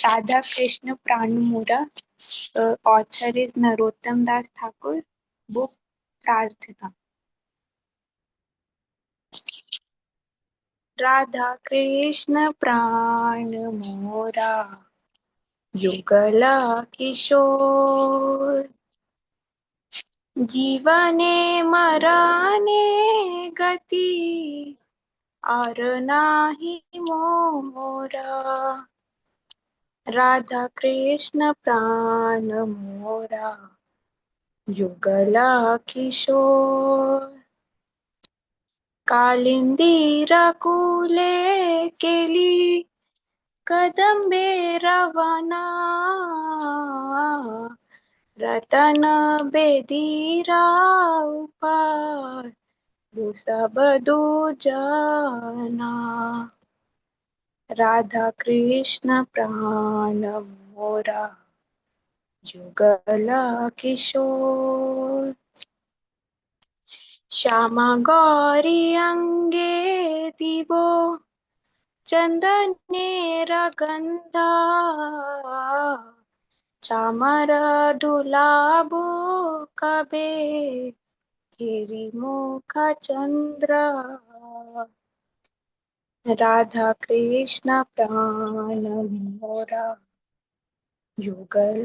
Radha Krishna Pranamura. Author is Narottam Das Thakur. Book Prarthana. Radha Krishna प्राण मोरा युगला किशोर जीवने मरने गति और नाही मोरा राधा कृष्ण प्राण मोरा युगला किशोर कालिंदी रकुले केली कदंबे रवना रतन बेदीरा उपार सबदू जाना राधा कृष्ण प्राण मोरा युगला किशोर श्यामा गौरी अंगे दिवो चंदनेर गंधा चामर ढुलाबो कबे गिरिमुख चंद्र राधा कृष्ण प्राण मोरा युगल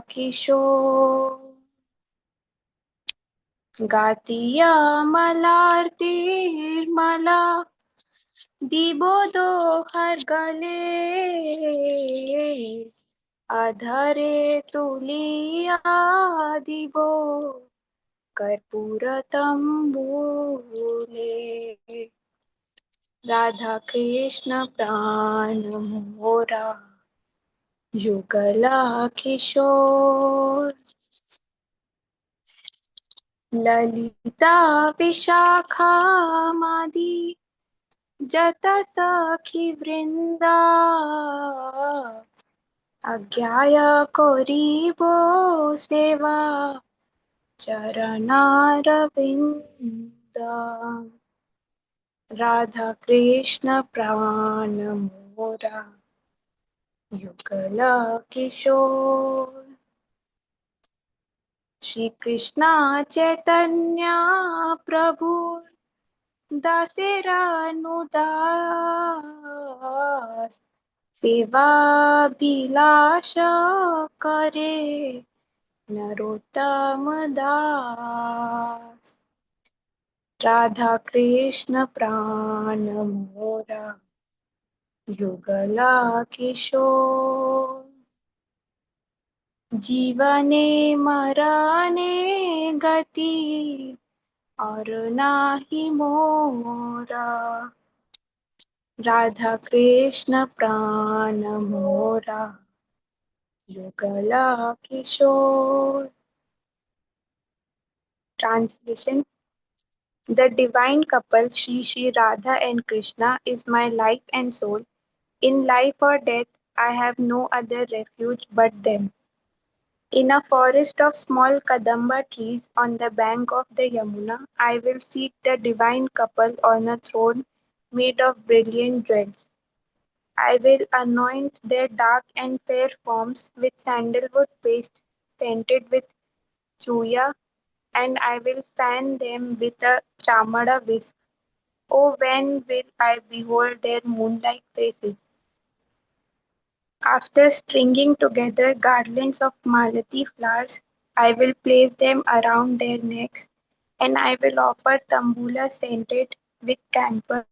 किशोर गातिया मलारती मला दिबो दो हर गले आधारे तुलिया दिबो कर्पूर तंबूले राधा कृष्ण प्राण मोरा युगला किशोर ललिता विशाखा मादी जत सखी वृंदा अज्ञाय कोरिबो सेवा चरणारविंद राधा कृष्ण प्राण मोरा युगल किशोर श्री कृष्ण चैतन्य प्रभु दासेरानुदास सेवाभिलाष करे नरोत्तम दास राधा कृष्ण प्राण मोरा युगला किशोर जीवने मरने गति और नाही मोरा राधा कृष्ण प्राण मोरा युगला किशोर Translation. The divine couple Shri Shri Radha and Krishna is my life and soul. In life or death, I have no other refuge but them. In a forest of small kadamba trees on the bank of the Yamuna, I will seat the divine couple on a throne made of brilliant jewels. I will anoint their dark and fair forms with sandalwood paste scented with chuya, and I will fan them with a chamada whisk. Oh, when will I behold their moon-like faces? After stringing together garlands of malati flowers, I will place them around their necks, and I will offer tambula scented with camphor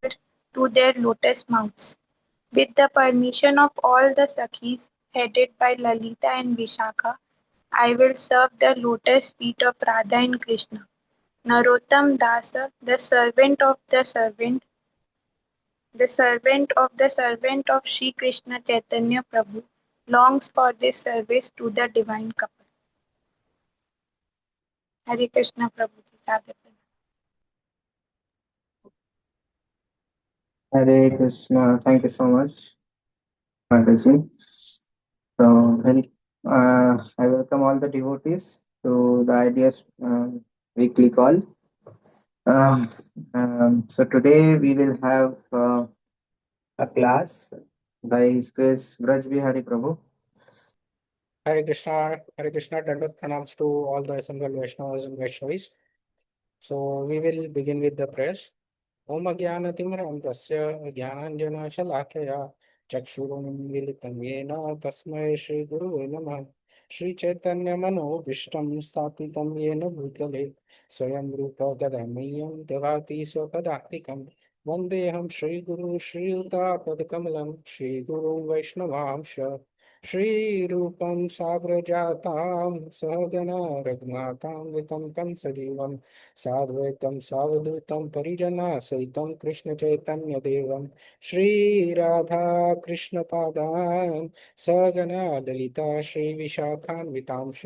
to their lotus mouths. With the permission of all the Sakhis, headed by Lalita and Vishakha, I will serve the lotus feet of Radha and Krishna. Narottam Dasa, the servant of Sri Krishna Chaitanya Prabhu, longs for this service to the divine couple. Hare Krishna Prabhu Ji Sadhana. Hare Krishna. Thank you so much, Mataji. So, I welcome all the devotees to the Ideas weekly call. Um, so today we will have a class by His Grace Brajbihari Prabhu. Hare Krishna, Dandat pranams to all the assembled Vaishnavas and Vaishnavis. So we will begin with the prayers. Om Ajnanatimramtasya Jnananjanashalakaya Chakshurunmilitam Yena Tasmai Shri Guru Namah Shri Chaitanya Manobishtam Stapitam Yena Bhutale Swayam Rupa Gadamiyam Devati Swapadaktikam Vandeham Shri Guru Shri Yuta Padkamalam Shri Guru Vaishnavamsha Shri Rupam Sagrajatam Sahagana Ragnatam Vitam Tam Sajivam साद्वैतं सावधूतं परिजना सहितं कृष्ण चैतन्य देवं श्री राधा कृष्ण पादान् सगना ललिता श्री विशाखान्वितांश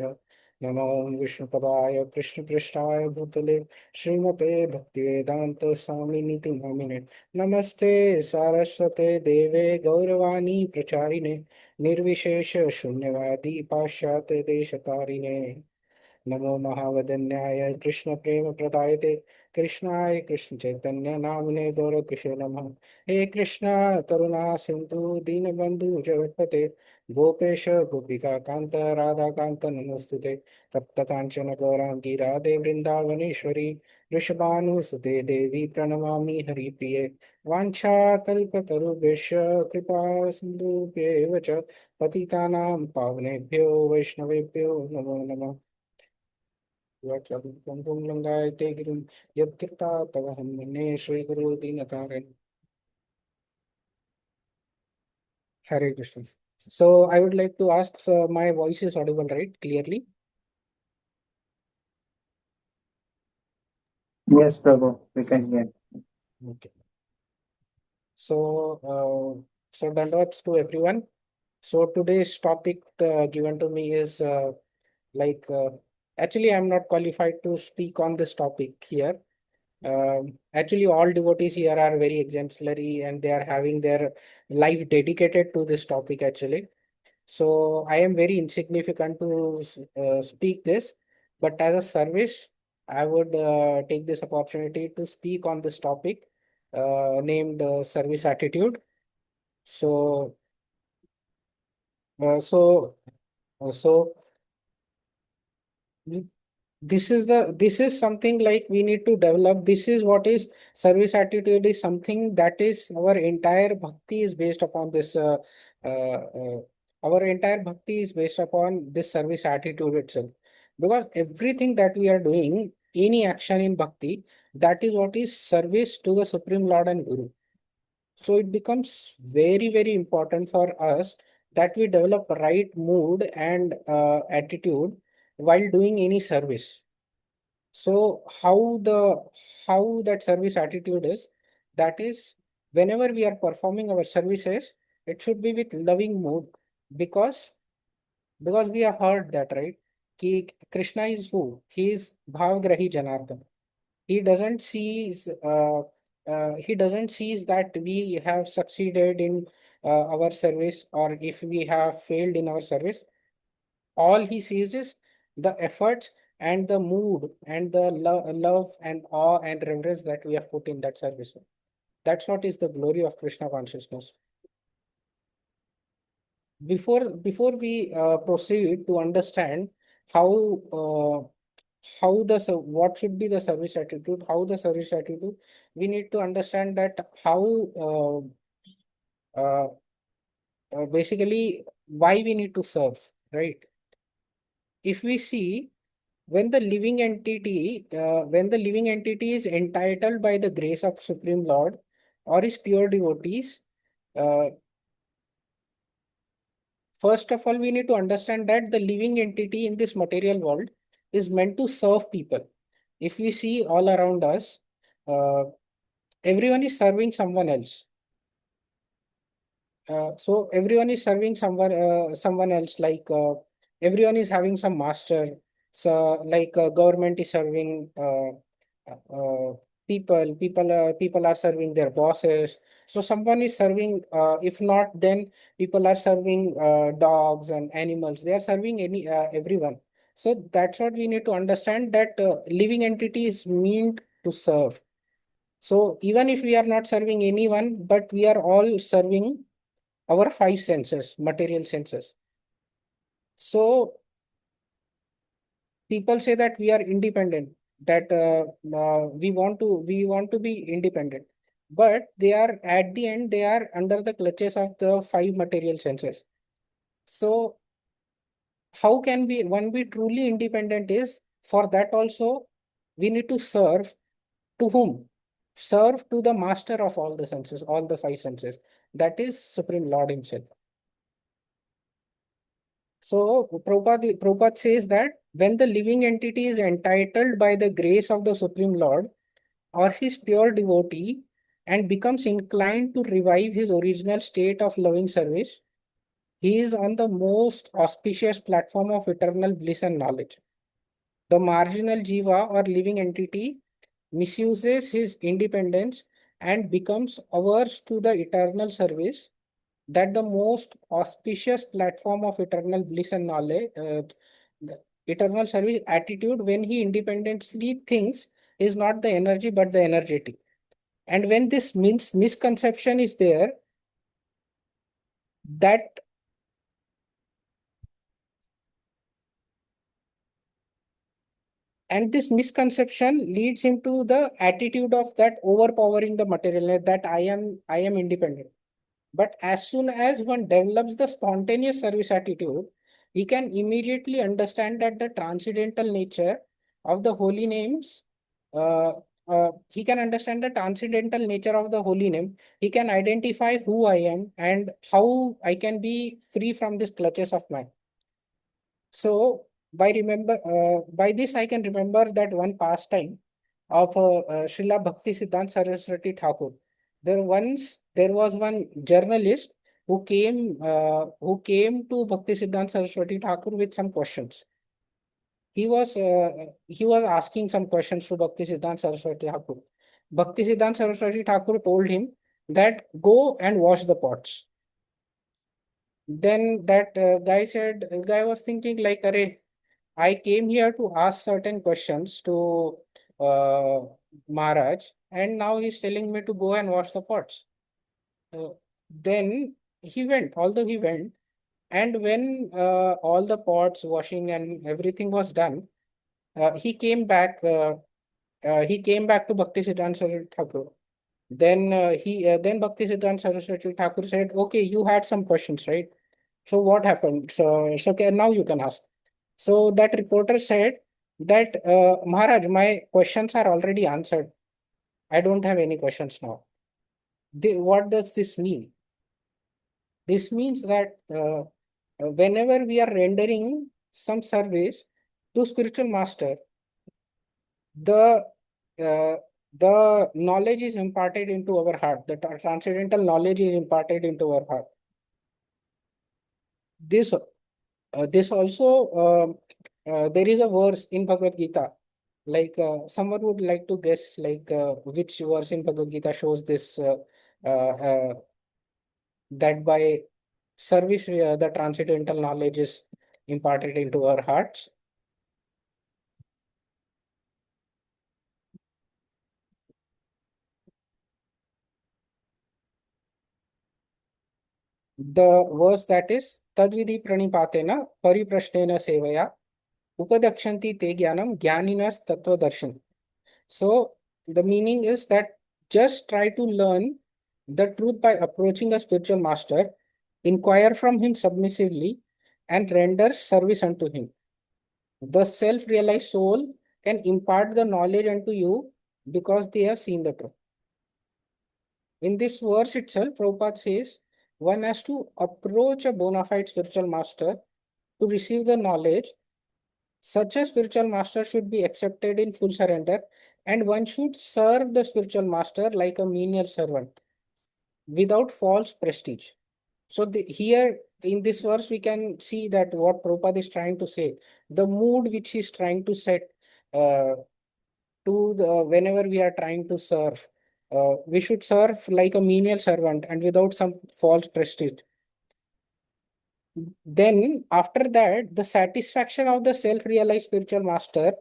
नमो विष्णुपदाय कृष्णपृष्ठाय भूतले श्रीमते भक्तिवेदांत स्वामिनिति नामिने नमस्ते सारस्वते देवे गौरवाणी प्रचारिणे निर्विशेष शून्यवादी पाश्चात्य देशतारिणे नमो महावदन्याय कृष्ण प्रेम प्रदायते कृष्णाय कृष्ण चैतन्य नामने गौरकिशे नमः हे कृष्णा करुणा सिंधु दीनबंधु जगत्पते गोपेश गोपिका कांत राधा कांत नमोस्तुते तप्त कांचन गौरांगी राधे वृंदावनेश्वरी वृषभानुसुते देवी प्रणमामि हरिप्रिये वाञ्छाकल्पतरुभ्यश्च कृपा सिन्धुभ्येव च पतितानां पावनेभ्यो वैष्णवेभ्यो नमो नमः लंगायते गिरिं यत्कृपा तवहं मन्ये श्रीगुरु दीनतारिन् Hare Krishna. So I would like to ask, my voice is audible, right? Clearly? Yes, Prabhu, we can hear. Okay. So, so dandavats to everyone. So today's topic given to me is like, actually I'm not qualified to speak on this topic here. Actually, all devotees here are very exemplary and they are having their life dedicated to this topic actually. So I am very insignificant to speak this, but as a service, I would take this opportunity to speak on this topic named service attitude. So, uh, so, so this is something like we need to develop. This is what is service attitude is something that is our entire bhakti is based upon this our entire bhakti is based upon this service attitude itself, because everything that we are doing, any action in bhakti, that is what is service to the supreme lord and guru. So it becomes very important for us that we develop right mood and attitude while doing any service. So how that service attitude is, that is, whenever we are performing our services, it should be with loving mood, because we have heard that, right? Ki Krishna is who? He is Bhavgrahi Janardhan. He doesn't sees he doesn't sees that we have succeeded in our service, or if we have failed in our service. All he sees is the efforts and the mood and the love and awe and reverence that we have put in that service. That's what is the glory of Krishna consciousness. Before we proceed to understand how what should be the service attitude, how the service attitude, we need to understand that how uh, basically why we need to serve, right? If we see, when the living entity is entitled by the grace of supreme lord or is pure devotees, uh, first of all we need to understand that the living entity in this material world is meant to serve people. If we see all around us, uh, everyone is serving someone else. So everyone is serving someone else, like everyone is having some master. So like government is serving people are serving their bosses. So someone is serving, if not, then people are serving dogs and animals. They are serving everyone. So that's what we need to understand, that living entity is meant to serve. So even if we are not serving anyone, but we are all serving our five senses, material senses. So people say that we are independent, that we want to be independent, but they are at the end they are under the clutches of the five material senses. So how can we one be truly independent is for that also we need to serve to whom? Serve to the master of all the senses, all the five senses, that is Supreme Lord himself. So Prabhupada says that when the living entity is entitled by the grace of the Supreme Lord or his pure devotee and becomes inclined to revive his original state of loving service, he is on the most auspicious platform of eternal bliss and knowledge. The marginal jiva or living entity misuses his independence and becomes averse to the eternal service, that the most auspicious platform of eternal bliss and knowledge, the eternal service attitude, when he independently thinks, is not the energy but the energetic. And when this misconception is there, that and this misconception leads him to the attitude of that overpowering the material, that I am independent. But as soon as one develops the spontaneous service attitude, he can immediately understand that the transcendental nature of the holy names, uh, he can understand the transcendental nature of the holy name. He can identify who I am and how I can be free from these clutches of mine. So by this I can remember that one pastime of Srila Bhakti Siddhanta Saraswati Thakur. There was one journalist who came to Bhakti Siddhanta Saraswati Thakur with some questions. He was asking some questions to Bhakti Siddhanta Saraswati Thakur. Bhakti Siddhanta Saraswati Thakur told him that go and wash the pots. Then that guy was thinking like, Arey, I came here to ask certain questions to uh, Maharaj, and now he's telling me to go and wash the pots. Then he went, although he went, and when all the pots washing and everything was done, he came back. He came back to Bhakti Siddhanta Saraswati Thakur. Then Bhakti Siddhanta Saraswati Thakur said, "Okay, you had some questions, right? So what happened? So okay, now you can ask." So that reporter said that Maharaj, my questions are already answered. I don't have any questions now. What does this mean? This means that whenever we are rendering some service to spiritual master, the uh, the knowledge is imparted into our heart. The transcendental knowledge is imparted into our heart. This this also there is a verse in Bhagavad Gita. Like someone would like to guess like which verse in Bhagavad Gita shows this that by service the transcendental knowledge is imparted into our hearts. The verse that is Tadvidhi pranipatena pariprashnena sevaya upadakshanti te jnanam jnaninas tattva darshan. So the meaning is that just try to learn the truth by approaching a spiritual master, inquire from him submissively, and render service unto him. The self realized soul can impart the knowledge unto you because they have seen the truth. In this verse itself, Prabhupada says one has to approach a bona fide spiritual master to receive the knowledge. Such a spiritual master should be accepted in full surrender, and one should serve the spiritual master like a menial servant without false prestige. So here in this verse, we can see that what Prabhupada is trying to say, the mood which he's trying to set uh, to the whenever we are trying to serve, we should serve like a menial servant and without some false prestige. Then after that, the satisfaction of the self-realized spiritual master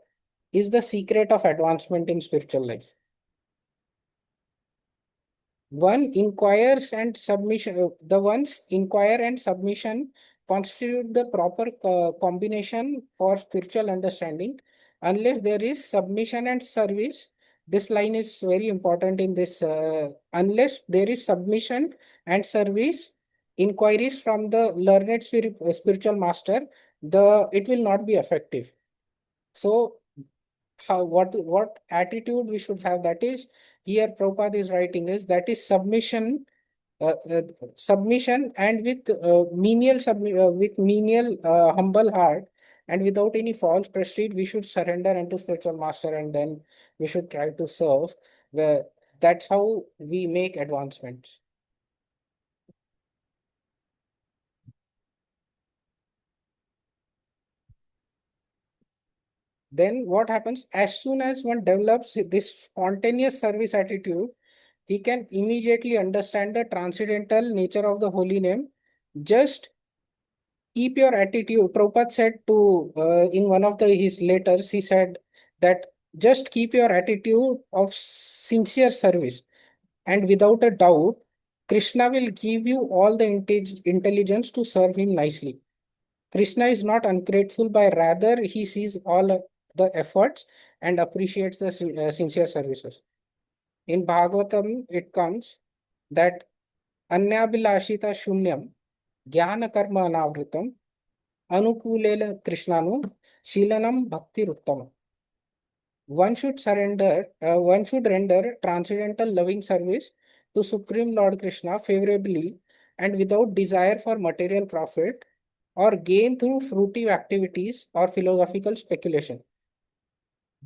is the secret of advancement in spiritual life. One inquires and submission, the ones inquire and submission constitute the proper combination for spiritual understanding unless there is submission and service. This line is very important in this. Unless there is submission and service, inquiries from the learned spiritual master, the it will not be effective. So how what attitude we should have, that is here Prabhupada is writing is that is submission, uh, uh, submission and with menial humble heart and without any false prestige we should surrender unto spiritual master, and then we should try to serve. Where That's how we make advancements. Then what happens, as soon as one develops this spontaneous service attitude, he can immediately understand the transcendental nature of the holy name. Just keep your attitude. Prabhupada said to in one of his letters, he said that just keep your attitude of sincere service, and without a doubt, Krishna will give you all the intelligence to serve him nicely. Krishna is not ungrateful, by rather he sees all the efforts and appreciates the sincere services. In Bhagavatam, it comes that Anyabhilashita Shunyam Jnana Karma Anavritam Anukulele Krishnanu Shilanam Bhakti Uttama. One should render transcendental loving service to Supreme Lord Krishna favorably and without desire for material profit or gain through fruitive activities or philosophical speculation.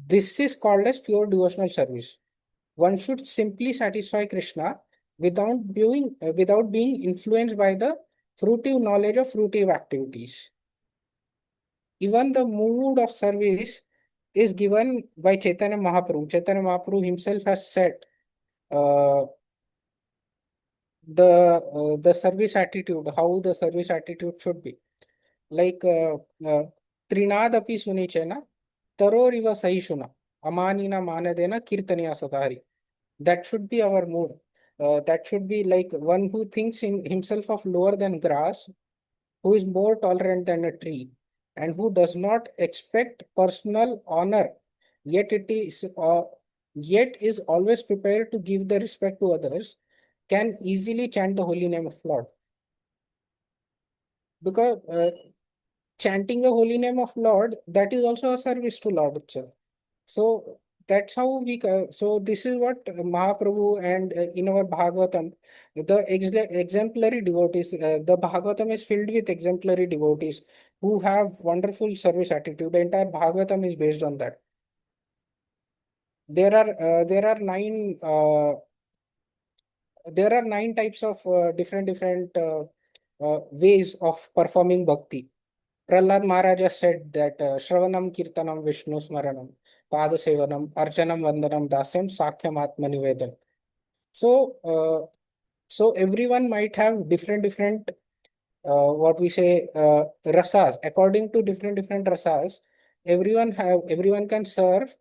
This is called as pure devotional service. One should simply satisfy Krishna without being influenced by the fruitive knowledge of fruitive activities. Even the mood of service is given by Chaitanya Mahaprabhu. Chaitanya Mahaprabhu himself has said uh, the service attitude, how the service attitude should be. Like Trinadapi Sunichena, Taroriva Sahishuna, Amanina Manadena Kirtaniya Sadhari. That should be our mood. That should be like one who thinks in himself of lower than grass, who is more tolerant than a tree, and who does not expect personal honor, yet yet is always prepared to give the respect to others, can easily chant the holy name of Lord. Because chanting the holy name of Lord, that is also a service to Lord itself. So that's how so this is what Mahaprabhu and in our Bhagavatam, the exemplary devotees, the Bhagavatam is filled with exemplary devotees who have wonderful service attitude. The entire Bhagavatam is based on that. There are nine types of different ways of performing bhakti. Prahlad Maharaj has said that Shravanam Kirtanam Vishnu Smaranam Padasevanam Archanam Vandanam Dasyam Sakhyam Atma Nivedan. So, so everyone might have different what we say rasas. According to different rasas, everyone can serve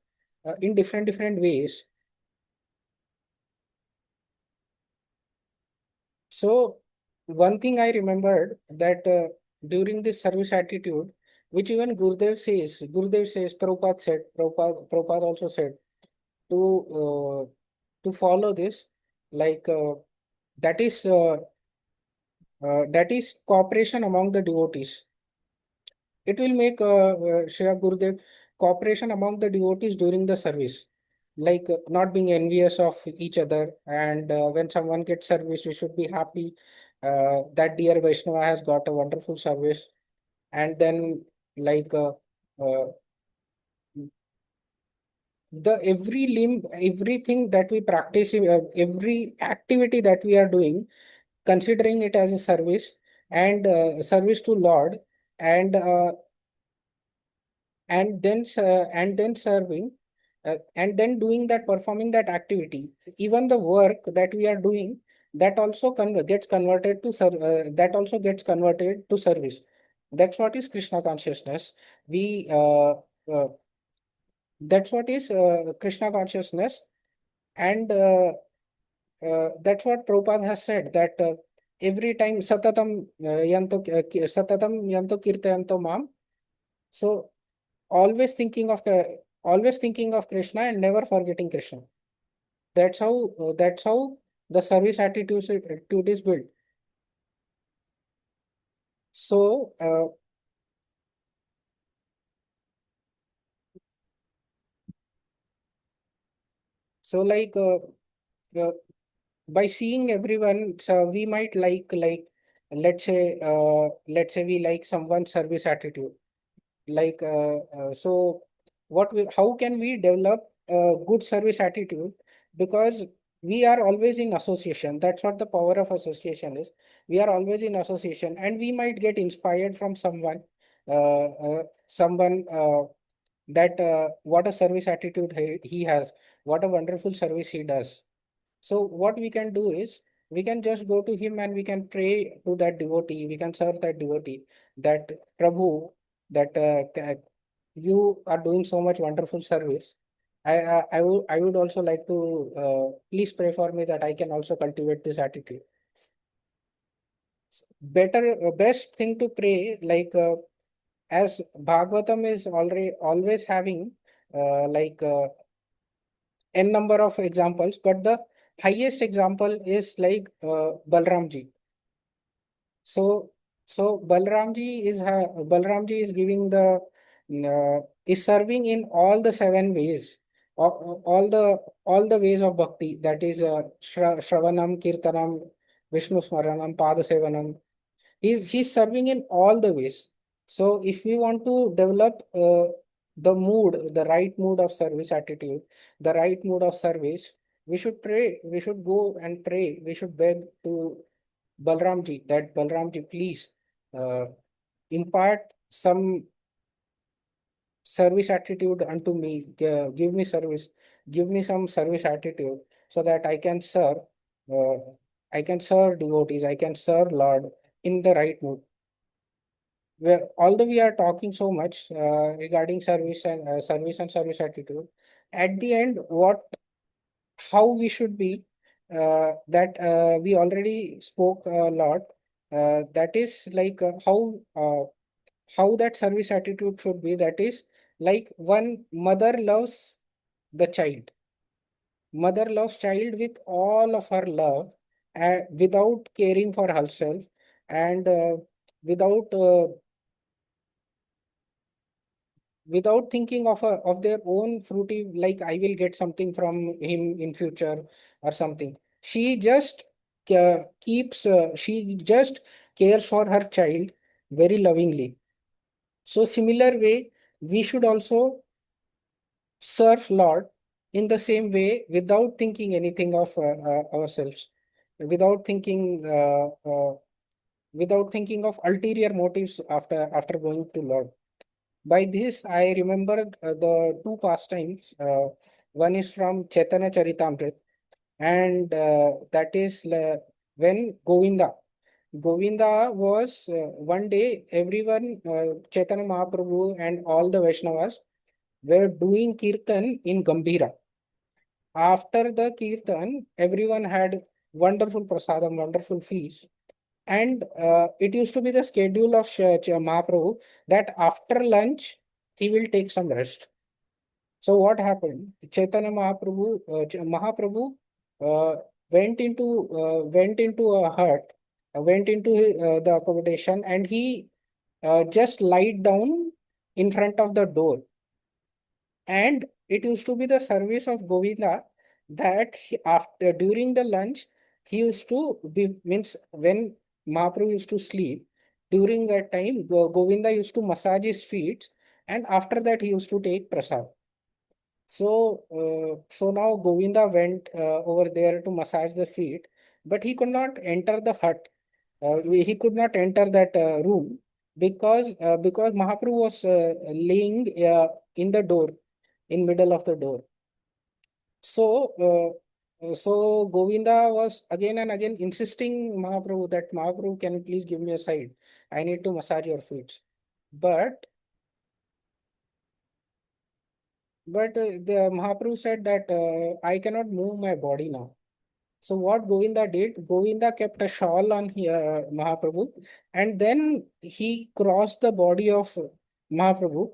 in different ways. So one thing I remembered that during this service attitude, which even Gurudev says, Prabhupada also said to follow this, like that is cooperation among the devotees. It will make Shri Gurudev cooperation among the devotees during the service, like not being envious of each other. And when someone gets service, we should be happy that dear Vaishnava has got a wonderful service. And then, like the every limb, everything that we practice, every activity that we are doing, considering it as a service and service to Lord, and and then serving, and then doing that, performing that activity, even the work that we are doing, that also gets converted to that also gets converted to service. That's what is Krishna consciousness. We uh, that's what is Krishna consciousness. And that's what Prabhupada has said, that every time satatam yanto kirtayanto mam. So always thinking of Krishna and never forgetting Krishna. That's how the service attitude is built. So so like uh, by seeing everyone, so we might like let's say we like someone's service attitude. So how can we develop a good service attitude? Because we are always in association. That's what the power of association is. We are always in association, and we might get inspired from someone that what a service attitude he has, what a wonderful service he does. So what we can do is we can just go to him and we can pray to that devotee. We can serve that devotee, that Prabhu, that you are doing so much wonderful service. I would also like to please pray for me that I can also cultivate this attitude. Best thing to pray, as Bhagavatam is already always having n number of examples, but the highest example is Balramji. So, so Balramji is giving is serving in all the seven ways, all the ways of bhakti. That is Shravanam, Kirtanam, Vishnu Smaranam, Padasevanam. He's serving in all the ways. So if we want to develop the right mood of service attitude, the right mood of service, we should pray. We should go and pray. We should beg to Balramji, that Balramji, please uh, impart some service attitude unto me. Give me service. Give me some service attitude so that Uh, I can serve devotees. I can serve Lord in the right mood. Although we are talking so much regarding service attitude, at the end, how we should be, that we already spoke a lot. That is how that service attitude should be. That is like one mother loves the child. Mother loves child with all of her love, without caring for herself, and without without thinking of their own fruity, like I will get something from him in future or something. She just cares for her child very lovingly. So similar way, we should also serve Lord in the same way, without thinking anything of ourselves, without thinking without thinking of ulterior motives after going to Lord. By this, I remembered the two pastimes. One is from Chaitanya Charitamrita, and that is when Govinda was one day, everyone, Chaitanya Mahaprabhu and all the Vaishnavas were doing kirtan in Gambhira. After the kirtan, everyone had wonderful prasadam, wonderful feast. And it used to be the schedule of Mahaprabhu that after lunch, he will take some rest. So what happened? Chaitanya Mahaprabhu, Mahaprabhu uh, went into a hut, went into the accommodation, and he just lied down in front of the door. And it used to be the service of Govinda that after during the lunch he used to be, means when Mahaprabhu used to sleep, during that time Govinda used to massage his feet, and after that he used to take prasad. So now Govinda went over there to massage the feet, but he could not enter the hut. He could not enter that room because Mahaprabhu was laying in the door, in middle of the door. So Govinda was again and again insisting Mahaprabhu that Mahaprabhu, can you please give me a side? I need to massage your feet. But but the Mahaprabhu said that I cannot move my body now. So what Govinda did, Govinda kept a shawl on Mahaprabhu, and then he crossed the body of Mahaprabhu,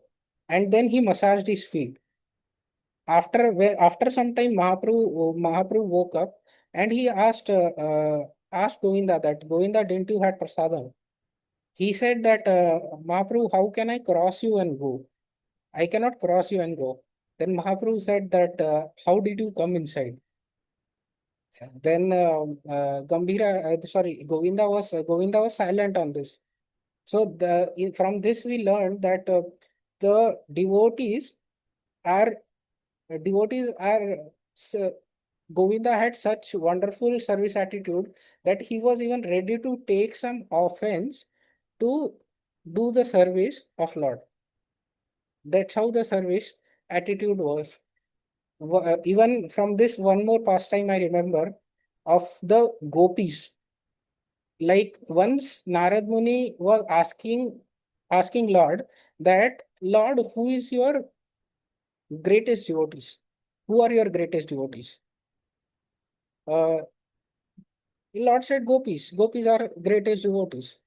and then he massaged his feet. After some time, Mahaprabhu woke up, and he asked Govinda that, Govinda, didn't you had prasadam? He said that, Mahaprabhu, how can I cross you and go? I cannot cross you and go. Then Mahaprabhu said that, how did you come inside? Then Govinda was silent on this. So from this we learned that the are devotees are s- Govinda had such wonderful service attitude that he was even ready to take some offense to do the service of Lord. That's how the service attitude was. Even from this, one more pastime I remember of the gopis. Like once Narad Muni was asking Lord that, Lord, who is your greatest devotees? Who are your greatest devotees? Uh, Lord said gopis. Gopis are greatest devotees.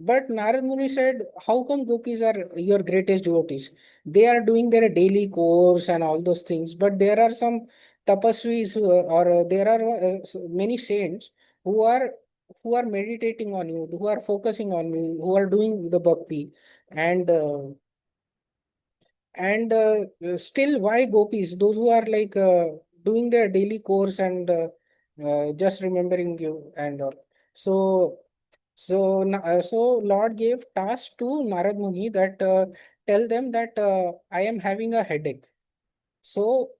But Narad Muni said, how come gopis are your greatest devotees? They are doing their daily course and all those things. But there are some tapasvis there are many saints who are meditating on you, who are focusing on me, who are doing the bhakti. And still, why gopis? Those who are like doing their daily course and just remembering you and all. So so Lord gave task to Narad Muni that, tell them that, I am having a headache. So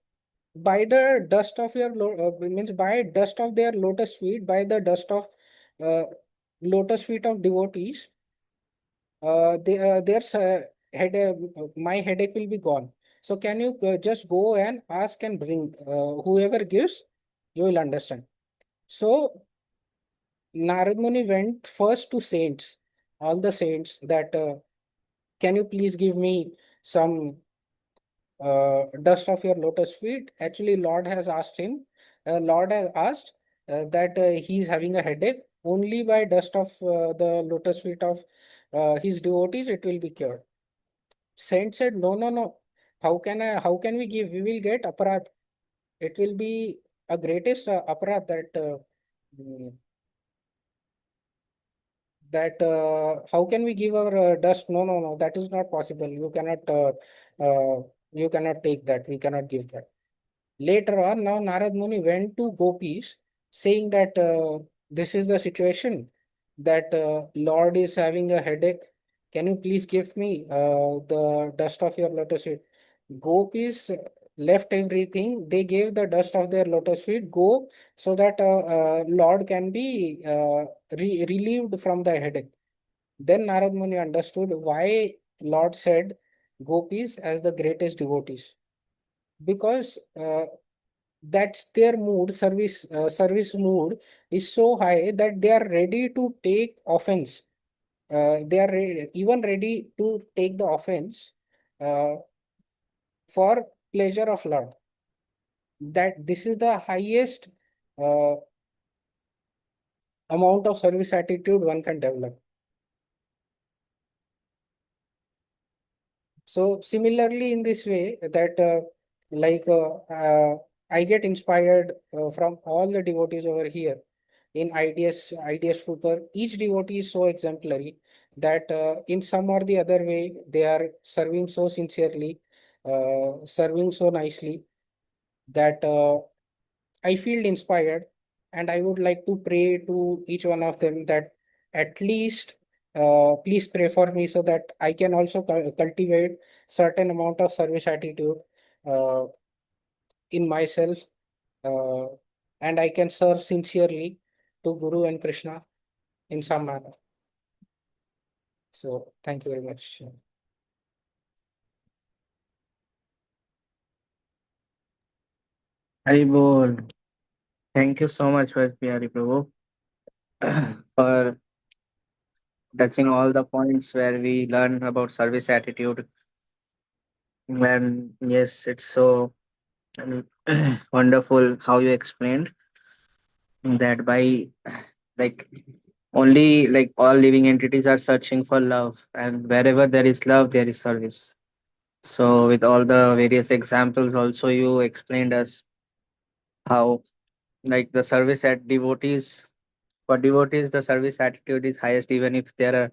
by the dust of means by dust of their lotus feet, by the dust of uh, lotus feet of devotees, head my headache will be gone. So can you just go and ask and bring, whoever gives, you will understand. So Narad Muni went first to saints, all the saints, that, can you please give me some dust of your lotus feet? Actually, Lord has asked that he's having a headache. Only by dust of the lotus feet of his devotees, it will be cured. Saint said, no, no, no. How can we give? We will get aparat. It will be a greatest aparat that, mm, how can we give our dust? No, no, no, that is not possible. You cannot take that. We cannot give that. Later on, now Narad Muni went to gopis saying that, this is the situation, that Lord is having a headache. Can you please give me the dust of your lotus feet? Gopis left everything. They gave the dust of their lotus feet, go, so that Lord can be relieved from the headache. Then Narad Muni understood why Lord said gopis as the greatest devotees, because that's their service mood is so high that they are ready to take offense. They are even ready to take the offense uh, for pleasure of Lord. That this is the highest uh, amount of service attitude one can develop. So similarly, in this way, that like I get inspired from all the devotees over here in IDS Trooper. Each devotee is so exemplary that in some or the other way they are serving so sincerely, serving so nicely, that I feel inspired, and I would like to pray to each one of them that, at least please pray for me so that I can also cultivate certain amount of service attitude uh, in myself, uh, and I can serve sincerely to Guru and Krishna in some manner. So thank you very much. Hari Bol. Thank you so much, Brajbihari Prabhu, for touching all the points where we learn about service attitude. And yes, it's so wonderful how you explained. that by like only like all living entities are searching for love, and wherever there is love there is service. So with all the various examples also you explained us how like the service at devotees, for devotees the service attitude is highest, even if there are,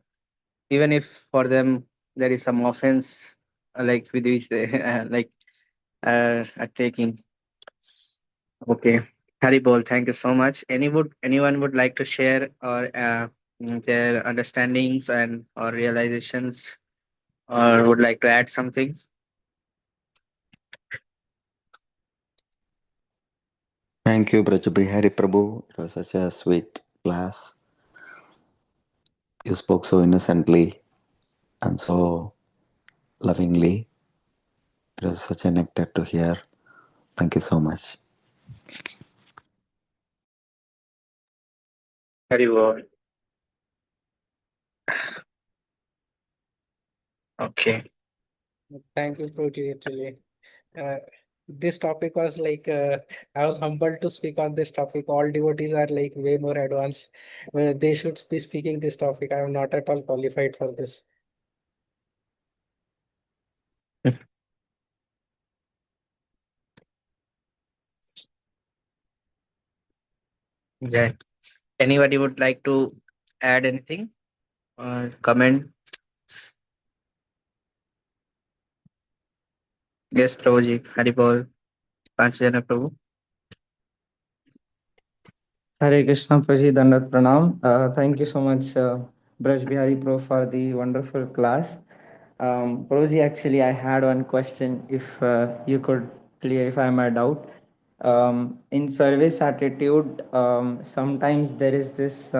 even if for them there is some offense like with which they are taking. Okay, Haribol, thank you so much. Anyone would like to share or their understandings and or realizations, or would like to add something? Thank you, Brajbihari Prabhu. It was such a sweet class. You spoke so innocently and so lovingly. It was such a nectar to hear. Thank you so much. Haribol. Okay. Thank you, Prabhu. Actually, uh, this topic was like I was humbled to speak on this topic. All devotees are like way more advanced. They should be speaking this topic. I am not at all qualified for this. Yeah. Anybody would like to add anything or comment? Yes, Prabhuji. Haribol. Panchajana Prabhu. Hare Krishna Praji Dandat Pranam. Thank you so much, Brajbihari Pro, for the wonderful class. Prabhuji, actually, I had one question. If you could clarify my doubt. In service attitude, sometimes there is this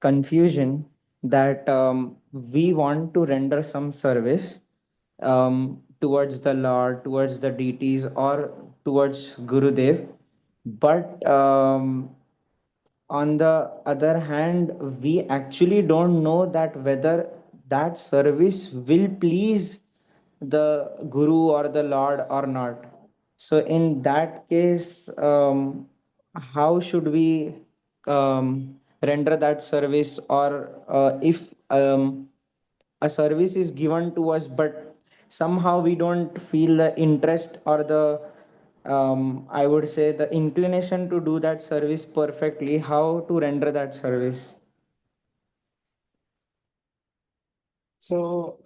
confusion that we want to render some service towards the Lord, towards the deities, or towards Gurudev, but on the other hand we actually don't know that whether that service will please the guru or the lord or not. So in that case, how should we render that service, or if a service is given to us but somehow we don't feel the interest or the I would say the inclination to do that service perfectly, how to render that service? So,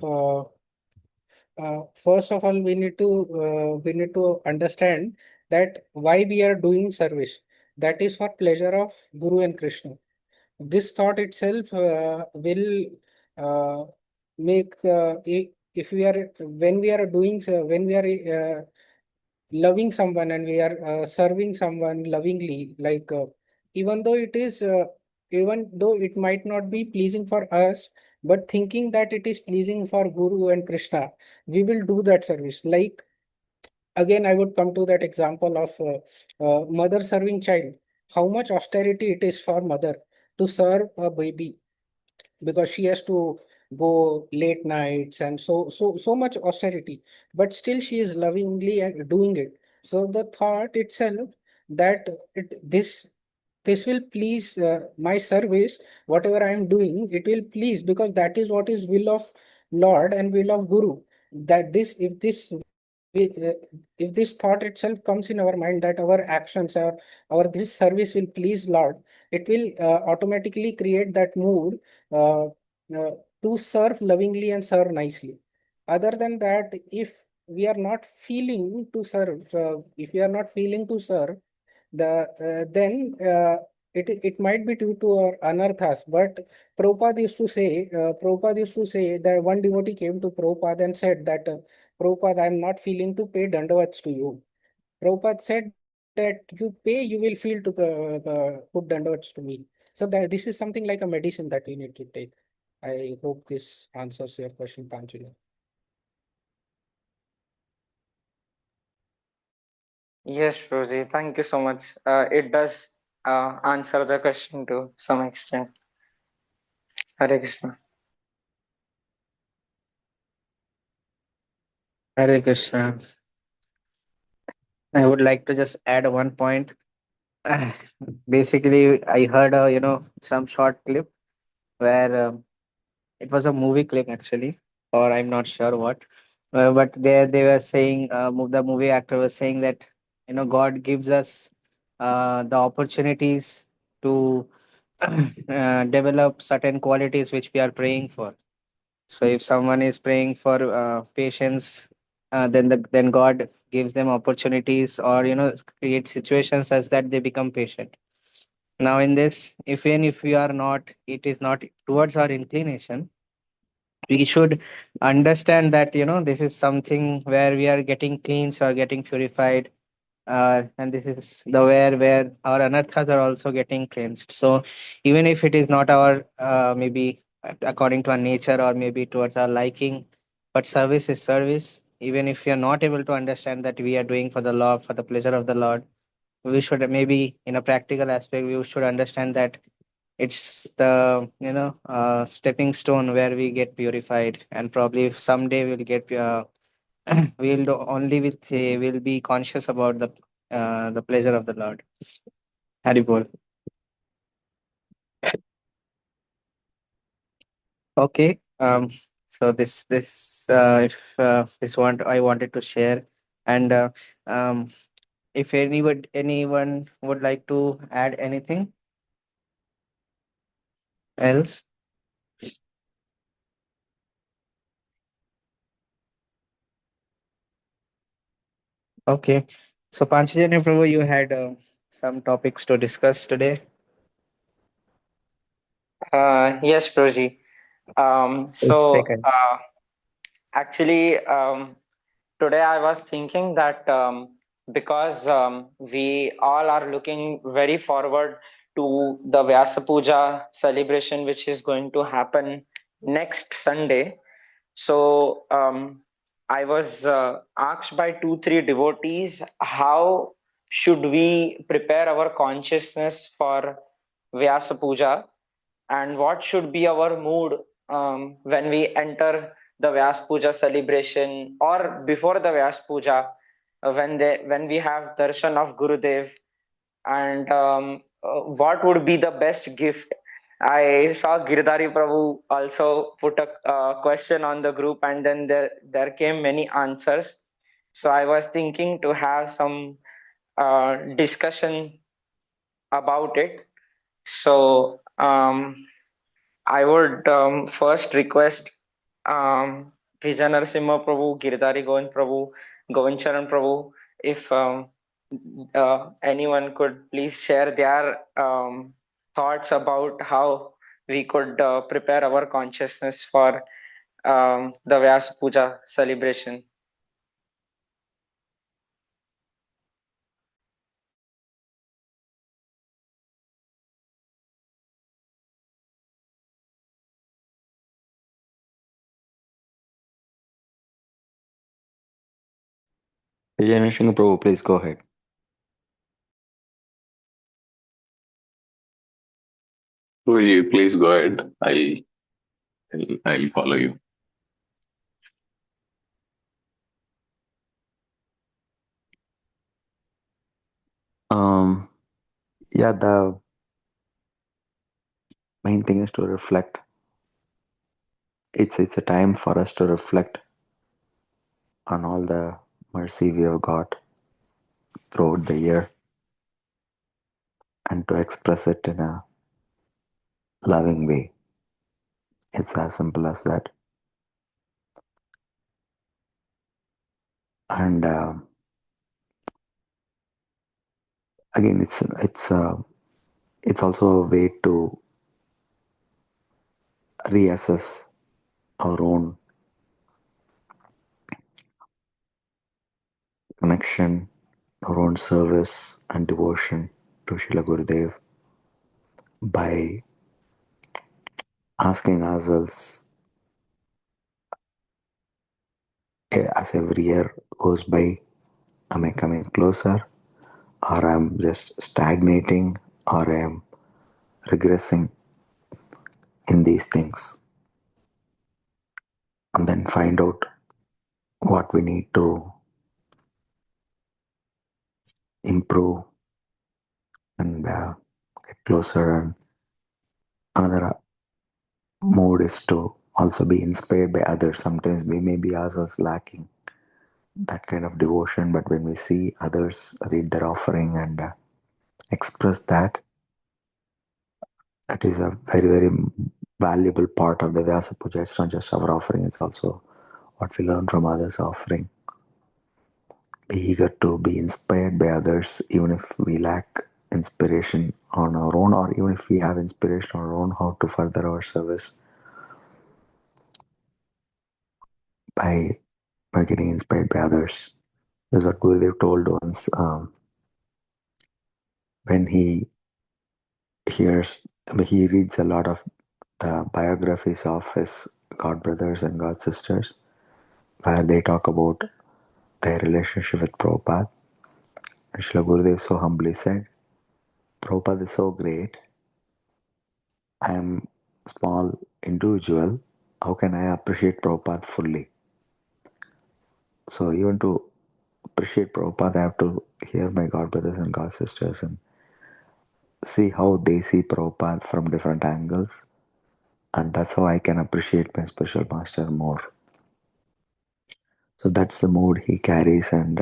first of all, we need to understand that why we are doing service. That is for pleasure of Guru and Krishna. This thought itself will uh, make if we are when we are doing when we are loving someone and we are serving someone lovingly, like even though it is even though it might not be pleasing for us, but thinking that it is pleasing for Guru and Krishna, we will do that service. Like again, I would come to that example of mother serving child. How much austerity it is for mother to serve a baby, because she has to go late nights and so much austerity, but still she is lovingly doing it. So the thought itself that this will please my service, whatever I am doing, it will please, because that is what is will of Lord and will of Guru. That this if this thought itself comes in our mind that our actions or our this service will please Lord, it will automatically create that mood uh, to serve lovingly and serve nicely. Other than that, if we are not feeling to serve, if we are not feeling to serve, then it might be due to our anarthas. But Prabhupada used to say that one devotee came to Prabhupada and said that, Prabhupada, I am not feeling to pay dandavats to you. Prabhupada said that you pay, you will feel to put dandavats to me. So that this is something like a medicine that we need to take. I hope this answers your question, Panchula. Yes, Rosie, thank you so much. It does answer the question to some extent. Hare Krishna. Hare Krishna. I would like to just add one point Basically, I heard some short clip where it was a movie clip actually, or I'm not sure what. But there they were saying, the movie actor was saying that God gives us the opportunities to develop certain qualities which we are praying for. So if someone is praying for patience, then God gives them opportunities, or create situations such that they become patient. Now in this, if even if we are not, it is not towards our inclination, we should understand that this is something where we are getting cleansed or getting purified, and this is the where our anarthas are also getting cleansed. So even if it is not our maybe according to our nature or maybe towards our liking, but service is service. Even if we are not able to understand that we are doing for the Lord, for the pleasure of the Lord, we should maybe in a practical aspect we should understand that it's the stepping stone where we get purified, and probably someday we'll get only with we'll be conscious about the pleasure of the Lord. Haribol. Okay. So this if this one I wanted to share, and um, if anyone would like to add anything else. Okay. So Panchajanya Prabhu, you had some topics to discuss today. Yes, Proji. Please take it. Actually, today I was thinking that because we all are looking very forward to the Vyasa Puja celebration, which is going to happen next Sunday. So I was asked by two, three devotees, how should we prepare our consciousness for Vyasa Puja, and what should be our mood when we enter the Vyas Puja celebration or before the Vyas Puja, when we have darshan of Gurudev, and what would be the best gift. I saw Girdhari Prabhu also put a question on the group, and then there came many answers. So I was thinking to have some discussion about it. So I would first request Vijay Narasimha Prabhu, Giridhari Govind Prabhu, Govind Charan Prabhu, if anyone could please share their thoughts about how we could prepare our consciousness for the Vyas Puja celebration. Vijay Narasimha Prabhu, please go ahead. Please go ahead. I'll follow you. Um, yeah, the main thing is to reflect. It's a time for us to reflect on all the mercy we have got throughout the year and to express it in a loving way. It's as simple as that. And again, it's also a way to reassess our own connection, our own service and devotion to Srila Gurudev by asking ourselves, as every year goes by, am I coming closer, or I'm just stagnating, or I'm regressing in these things? And then find out what we need to improve and get closer. And another mode is to also be inspired by others. Sometimes we may be ourselves lacking that kind of devotion, but when we see others read their offering and express that, that is a very, very valuable part of the Vyasa Puja. It's not just our offering, it's also what we learn from others' offering. Be eager to be inspired by others, even if we lack inspiration on our own, or even if we have inspiration on our own, how to further our service by getting inspired by others. That's what Gurudev told once when he he reads a lot of the biographies of his god brothers and god sisters, where they talk about their relationship with Prabhupada. And Srila Gurudev so humbly said, Prabhupada is so great. I am small individual. How can I appreciate Prabhupada fully? So even to appreciate Prabhupada, I have to hear my god brothers and god sisters and see how they see Prabhupada from different angles. And that's how I can appreciate my spiritual master more. So that's the mood he carries and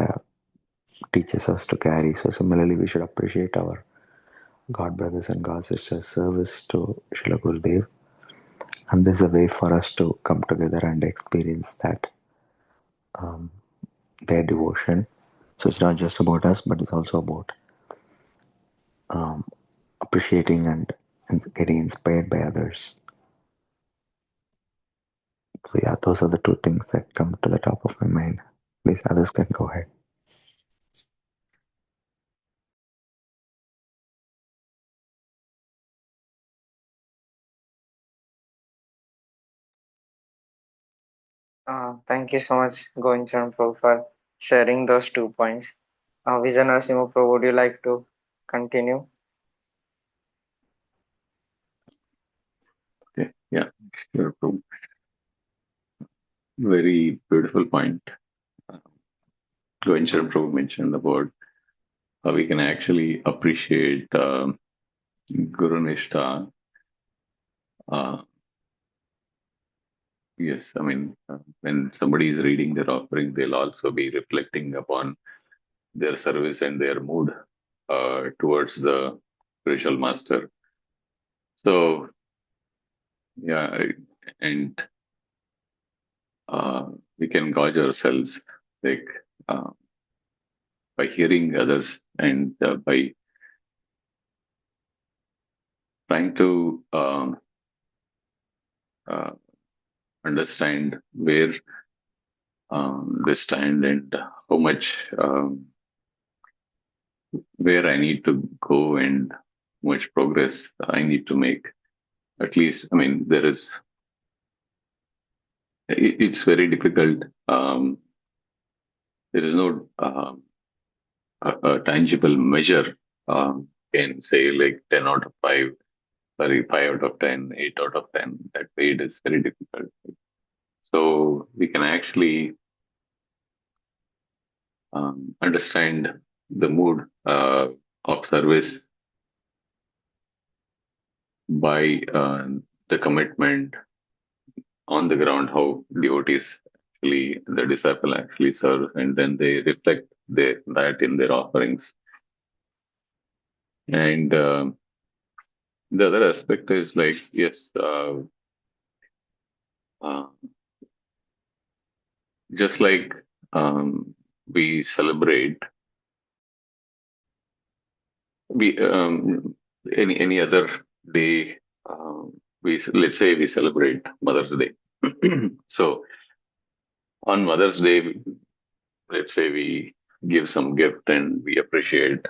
teaches us to carry. So similarly, we should appreciate our God brothers and God sisters' service to Srila Gurudev. And this is a way for us to come together and experience that their devotion. So it's not just about us, but it's also about appreciating and getting inspired by others. So yeah, those are the two things that come to the top of my mind. Please, others can go ahead. Thank you so much, Govind Prabhu, for sharing those 2 points. Vijay Narasimha Prabhu, would you like to continue? Okay. Yeah. Sure, Prabhu. Very beautiful point. Govind Prabhu mentioned about how we can actually appreciate Guru Nishtha. Uh, yes, I mean, when somebody is reading their offering, they'll also be reflecting upon their service and their mood towards the spiritual master. So, yeah, and we can gauge ourselves like uh, by hearing others and by trying to uh, understand where they stand and how much where I need to go and how much progress I need to make. At least, I mean, it's very difficult. There is no a tangible measure can say like 10 out of 5, sorry, 5 out of 10, 8 out of 10. That way it is very difficult. So we can actually understand the mood of service by the commitment on the ground, how devotees actually, the disciple actually serve, and then they reflect that in their offerings. And the other aspect is like, yes, uh, just like we celebrate, we any other day, we let's say we celebrate Mother's Day. So on Mother's Day, let's say we give some gift and we appreciate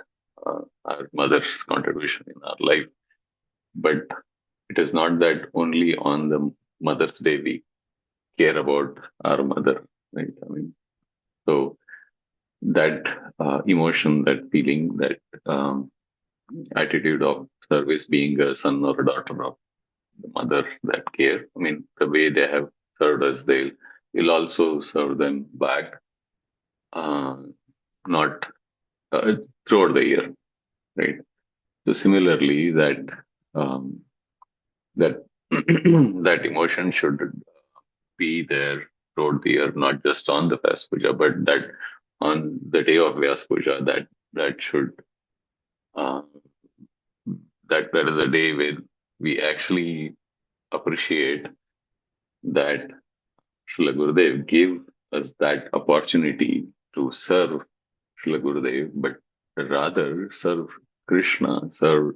our mother's contribution in our life. But it is not that only on the Mother's Day we care about our mother, right? I mean, so that emotion, that feeling, that um, attitude of service, being a son or a daughter of the mother, that care. I mean, the way they have served us, they will also serve them back, uh, not throughout the year, right? So similarly, that that emotion should be there throughout the year, not just on the Vyas Puja, but that on the day of Vyas Puja, that should uh, that is a day when we actually appreciate that Srila Gurudev gave us that opportunity to serve Srila Gurudev, but rather serve Krishna, serve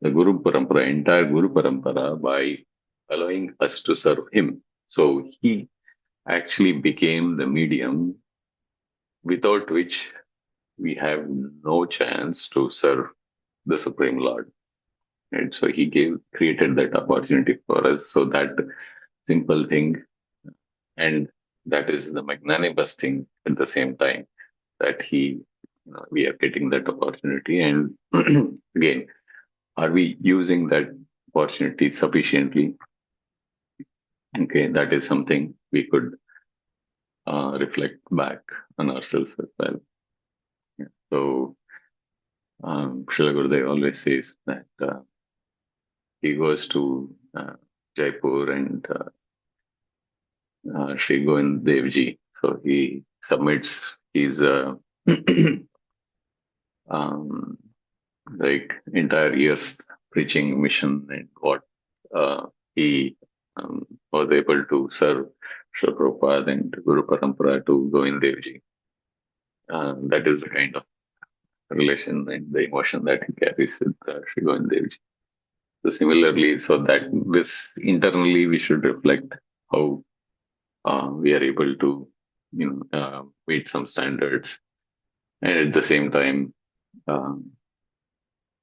the Guru Parampara, entire Guru Parampara by allowing us to serve him. So he actually became the medium without which we have no chance to serve the Supreme Lord. Right? So he created that opportunity for us. So that simple thing, and that is the magnanimous thing at the same time, that we are getting that opportunity. And again, are we using that opportunity sufficiently? Okay, that is something we could reflect back on ourselves as well. Yeah. So Srila Gurudev always says that he goes to Jaipur and Sri Govind Dev Ji. So he submits his um, like entire year's preaching mission and what he was able to serve Srila Prabhupada and Guru Parampara to Govind Dev Ji. That is the kind of relation and the emotion that he carries with Sri Govind Dev Ji. So similarly, so that this internally we should reflect how we are able to, meet some standards, and at the same time um,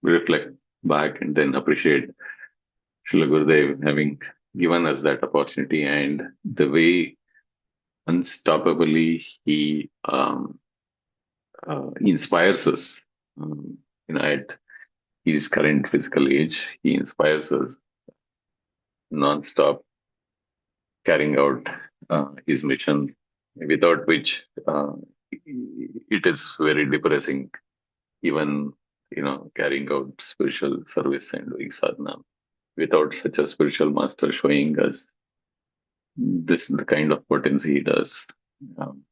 reflect back and then appreciate Srila Gurudev having given us that opportunity and the way unstoppably he inspires us. At his current physical age, he inspires us non-stop, carrying out his mission, without which it is very depressing, even carrying out spiritual service and doing sadhana without such a spiritual master showing us this the kind of potency he does. Um,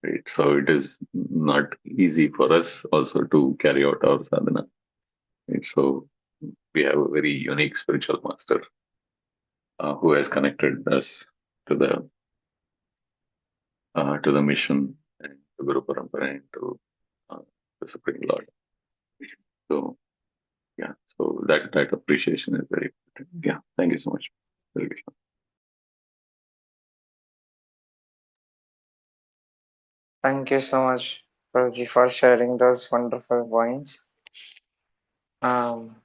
right, so it is not easy for us also to carry out our sadhana. Right? So we have a very unique spiritual master who has connected us to the mission and to Guru Parampara and to uh, the Supreme Lord. So yeah, so that appreciation is very important. Yeah, thank you so much. Very good. Thank you so much, Prabhuji, for sharing those wonderful points. Um,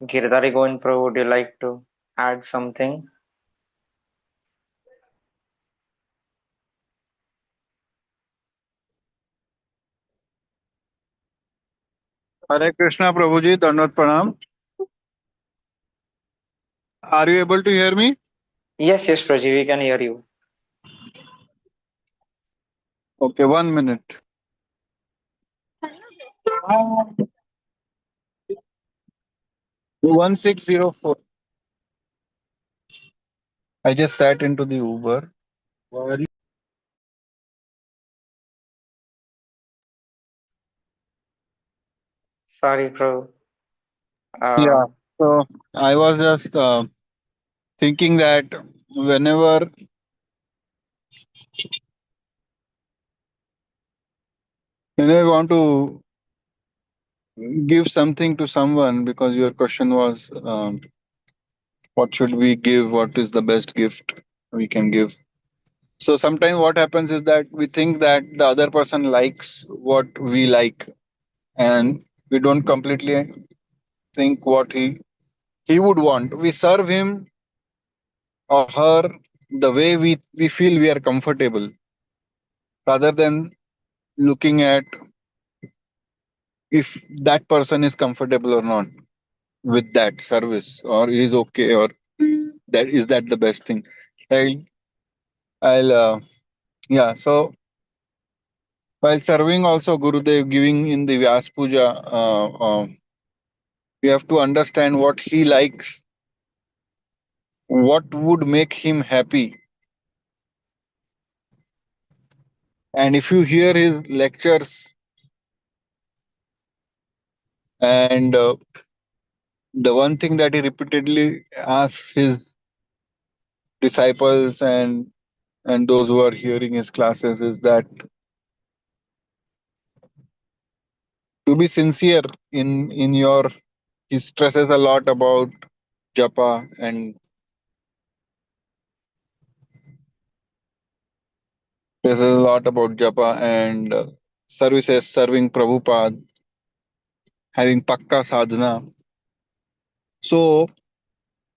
Girdhari Govind Prabhu, would you like to add something? Hare Krishna Prabhuji, Dandavat Pranam. Are you able to hear me? Yes, yes, Prabhuji, we can hear you. Okay, 1 minute. 1604. I just sat into the Uber. Why are you? Sorry, Prabhu. Yeah. Uh, So I was just thinking that whenever whenever you want to give something to someone, because your question was what should we give? What is the best gift we can give? So sometimes what happens is that we think that the other person likes what we like, and we don't completely think what he would want. We serve him or her the way we feel we are comfortable, rather than looking at if that person is comfortable or not with that service, or is okay, or that the best thing. I'll yeah. So while serving also Gurudev, giving in the Vyas Puja, We have to understand what he likes, what would make him happy. And if you hear his lectures, and the one thing that he repeatedly asks his disciples and those who are hearing his classes is that to be sincere in your, he stresses a lot about japa and stresses a lot about japa and services, serving Prabhupada, having pakka sadhana. So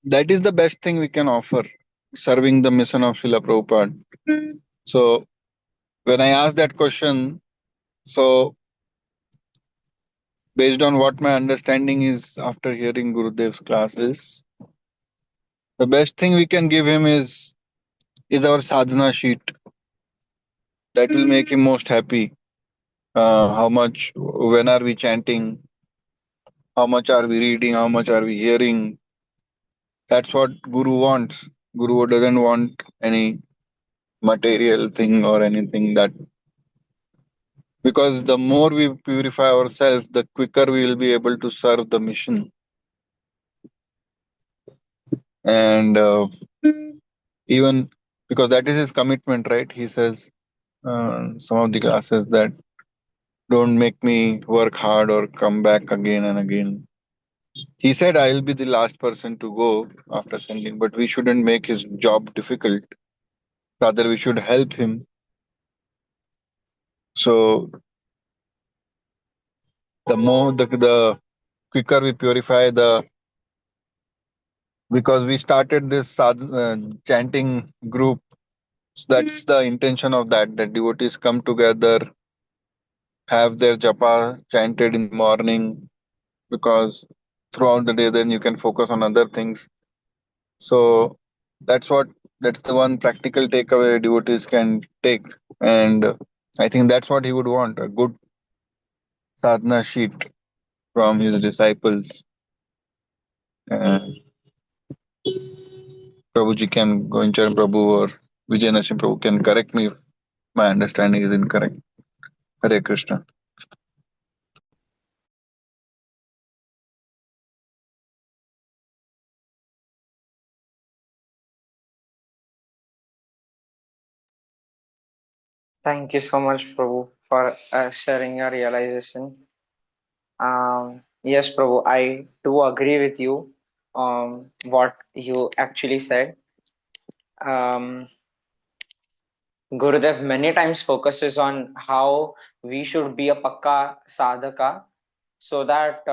that is the best thing we can offer, serving the mission of Srila Prabhupada. So when I asked that question, so based on what my understanding is after hearing Gurudev's classes, the best thing we can give him is our sadhana sheet. That will make him most happy. How much, when are we chanting? How much are we reading? How much are we hearing? That's what Guru wants. Guru doesn't want any material thing or anything that, because the more we purify ourselves, the quicker we will be able to serve the mission. And even because that is his commitment, right? He says some of the classes that don't make me work hard or come back again and again. He said I'll be the last person to go after sending, but we shouldn't make his job difficult. Rather, we should help him. So the quicker we purify the, because we started this chanting group. So that's the intention of that devotees come together, have their japa chanted in the morning, because throughout the day then you can focus on other things. So that's what, that's the one practical takeaway devotees can take. And I think that's what he would want, a good sadhana sheet from his disciples. And Prabhuji can, Goincharan Prabhu or Vijay Narasimha Prabhu can correct me if my understanding is incorrect. Hare Krishna. Thank you so much, Prabhu, for sharing your realization. Yes, Prabhu, I do agree with you. What you actually said. Um, Gurudev many times focuses on how we should be a pakka sadhaka so that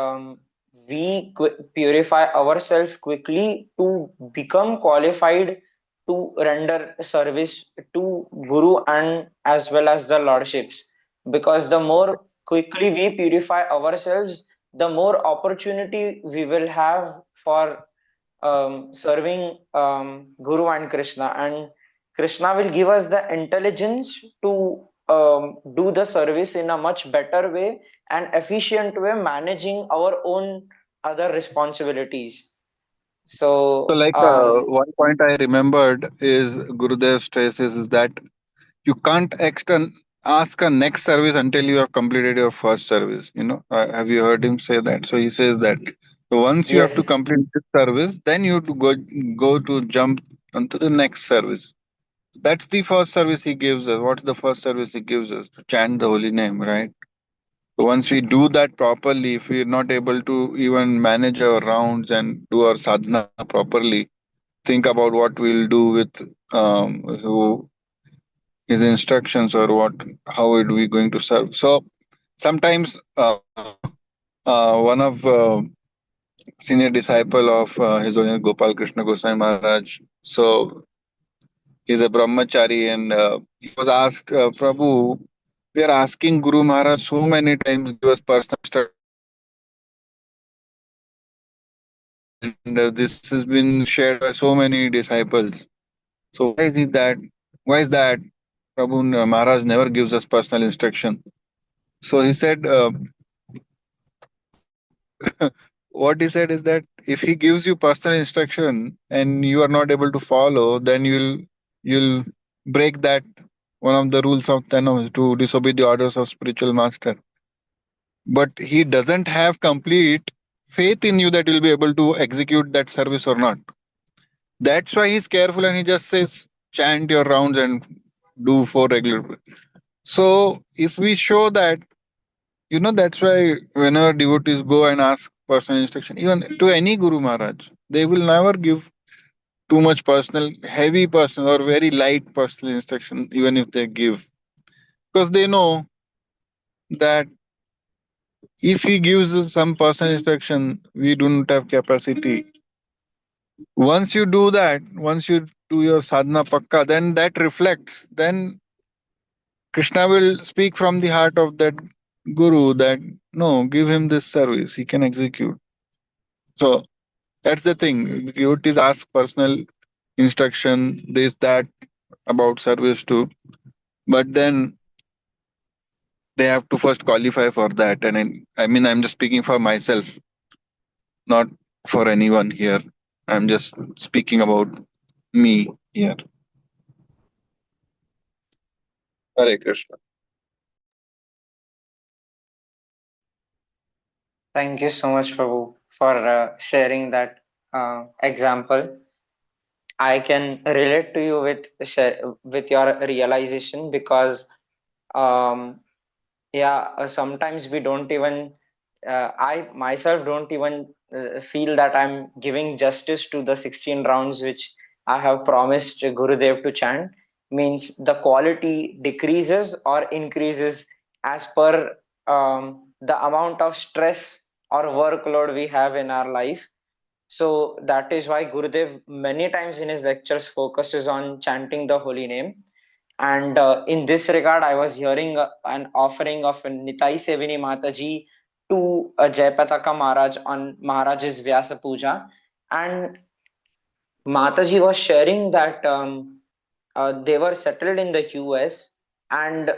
purify ourselves quickly to become qualified to render service to Guru and as well as the lordships. Because the more quickly we purify ourselves, the more opportunity we will have for serving Guru and Krishna. And Krishna will give us the intelligence to do the service in a much better way and efficient way, managing our own other responsibilities. So, So, like one point I remembered is Gurudev stresses is that you can't ask a next service until you have completed your first service. Have you heard him say that? So he says that, so once you have to yes. complete this service, then you have to go to jump onto the next service. That's the first service he gives us. What's the first service he gives us? To chant the holy name, right? So once we do that properly, if we're not able to even manage our rounds and do our sadhana properly, think about what we'll do with who his instructions, or what, how are we going to serve. So sometimes one of senior disciple of his Holiness Gopal Krishna Goswami Maharaj, so he's a brahmachari, and he was asked, Prabhu, we are asking Guru Maharaj so many times, give us personal instructions, and this has been shared by so many disciples. So why is that Prabhu Maharaj never gives us personal instruction? So he said, what he said is that if he gives you personal instruction and you are not able to follow, then you'll break that, one of the rules of Thanos, to disobey the orders of spiritual master. But he doesn't have complete faith in you that you'll be able to execute that service or not. That's why he's careful and he just says, chant your rounds and do 4 regular. So if we show that, that's why whenever devotees go and ask personal instruction, even to any Guru Maharaj, they will never give too much personal, heavy personal, or very light personal instruction, even if they give. Because they know that if he gives us some personal instruction, we do not have capacity. Once you do that, once you do your sadhana pakka, then that reflects. Then Krishna will speak from the heart of that guru that no, give him this service, he can execute. So that's the thing. Devotees ask personal instruction, this, that about service too. But then they have to first qualify for that. And I mean, I'm just speaking for myself, not for anyone here. I'm just speaking about me here. Hare Krishna. Thank you so much, Prabhu, for sharing that example. I can relate to you with your realization because um, yeah, sometimes we don't even I myself don't even feel that I'm giving justice to the 16 rounds which I have promised Gurudev to chant. Means the quality decreases or increases as per the amount of stress or workload we have in our life. So that is why Gurudev many times in his lectures focuses on chanting the holy name. And in this regard, I was hearing an offering of Nitai Sevini Mataji to Jayapataka Maharaj on Maharaj's Vyasa Puja. And Mataji was sharing that they were settled in the US, and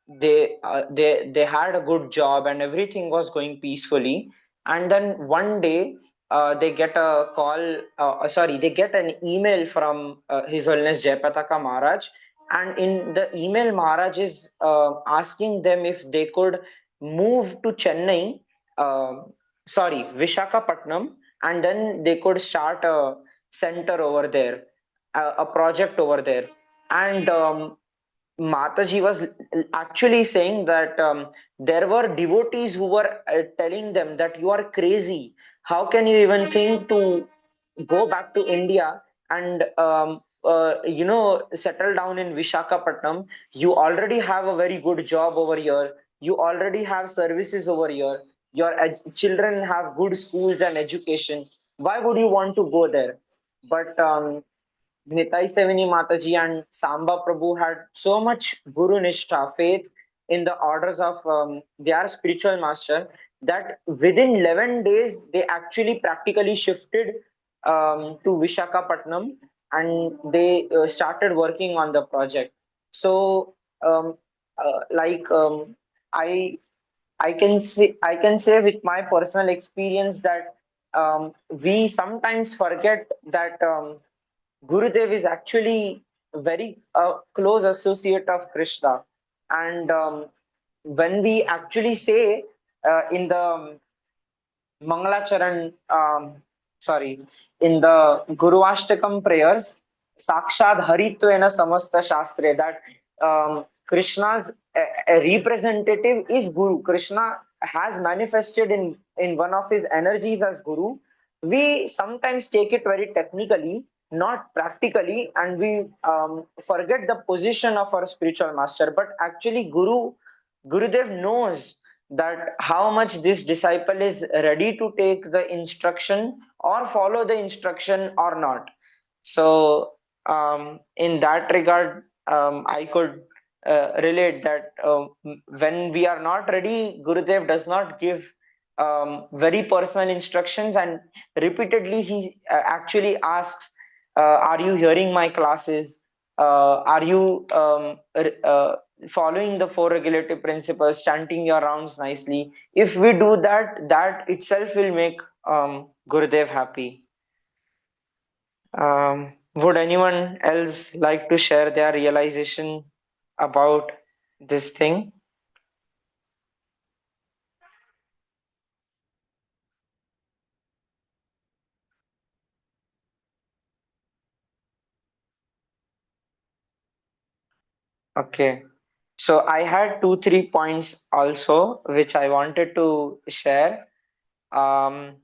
they had a good job and everything was going peacefully. And then one day they get a call, they get an email from His Holiness Jayapataka Maharaj, and in the email Maharaj is asking them if they could move to Chennai, uh, Vishakhapatnam, and then they could start a center over there, a project over there. And Mataji was actually saying that there were devotees who were telling them that you are crazy. How can you even think to go back to India and settle down in Vishakhapatnam? You already have a very good job over here. You already have services over here. Your children have good schools and education. Why would you want to go there? But Nitai Sevini Mataji and Samba Prabhu had so much Guru Nishtha, faith in the orders of their spiritual master, that within 11 days they actually practically shifted to Vishakhapatnam, and they started working on the project. So, um, like I I can say with my personal experience that we sometimes forget that Gurudev is actually a very close associate of Krishna. And when we actually say in the Mangalacharan, in the Guru Ashtakam prayers, Sakshad Haritvena Samasta Shastre, that Krishna's a representative is Guru. Krishna has manifested in one of his energies as Guru. We sometimes take it very technically, not practically, and we forget the position of our spiritual master. But actually, Gurudev knows that how much this disciple is ready to take the instruction or follow the instruction or not. So in that regard, I could relate that when we are not ready, Gurudev does not give very personal instructions, and repeatedly he actually asks, are you hearing my classes? Are you following the four regulative principles, chanting your rounds nicely. If we do that, that itself will make Gurudev happy. Would anyone else like to share their realization about this thing? Okay. So I had two, 3 points also which I wanted to share. Um,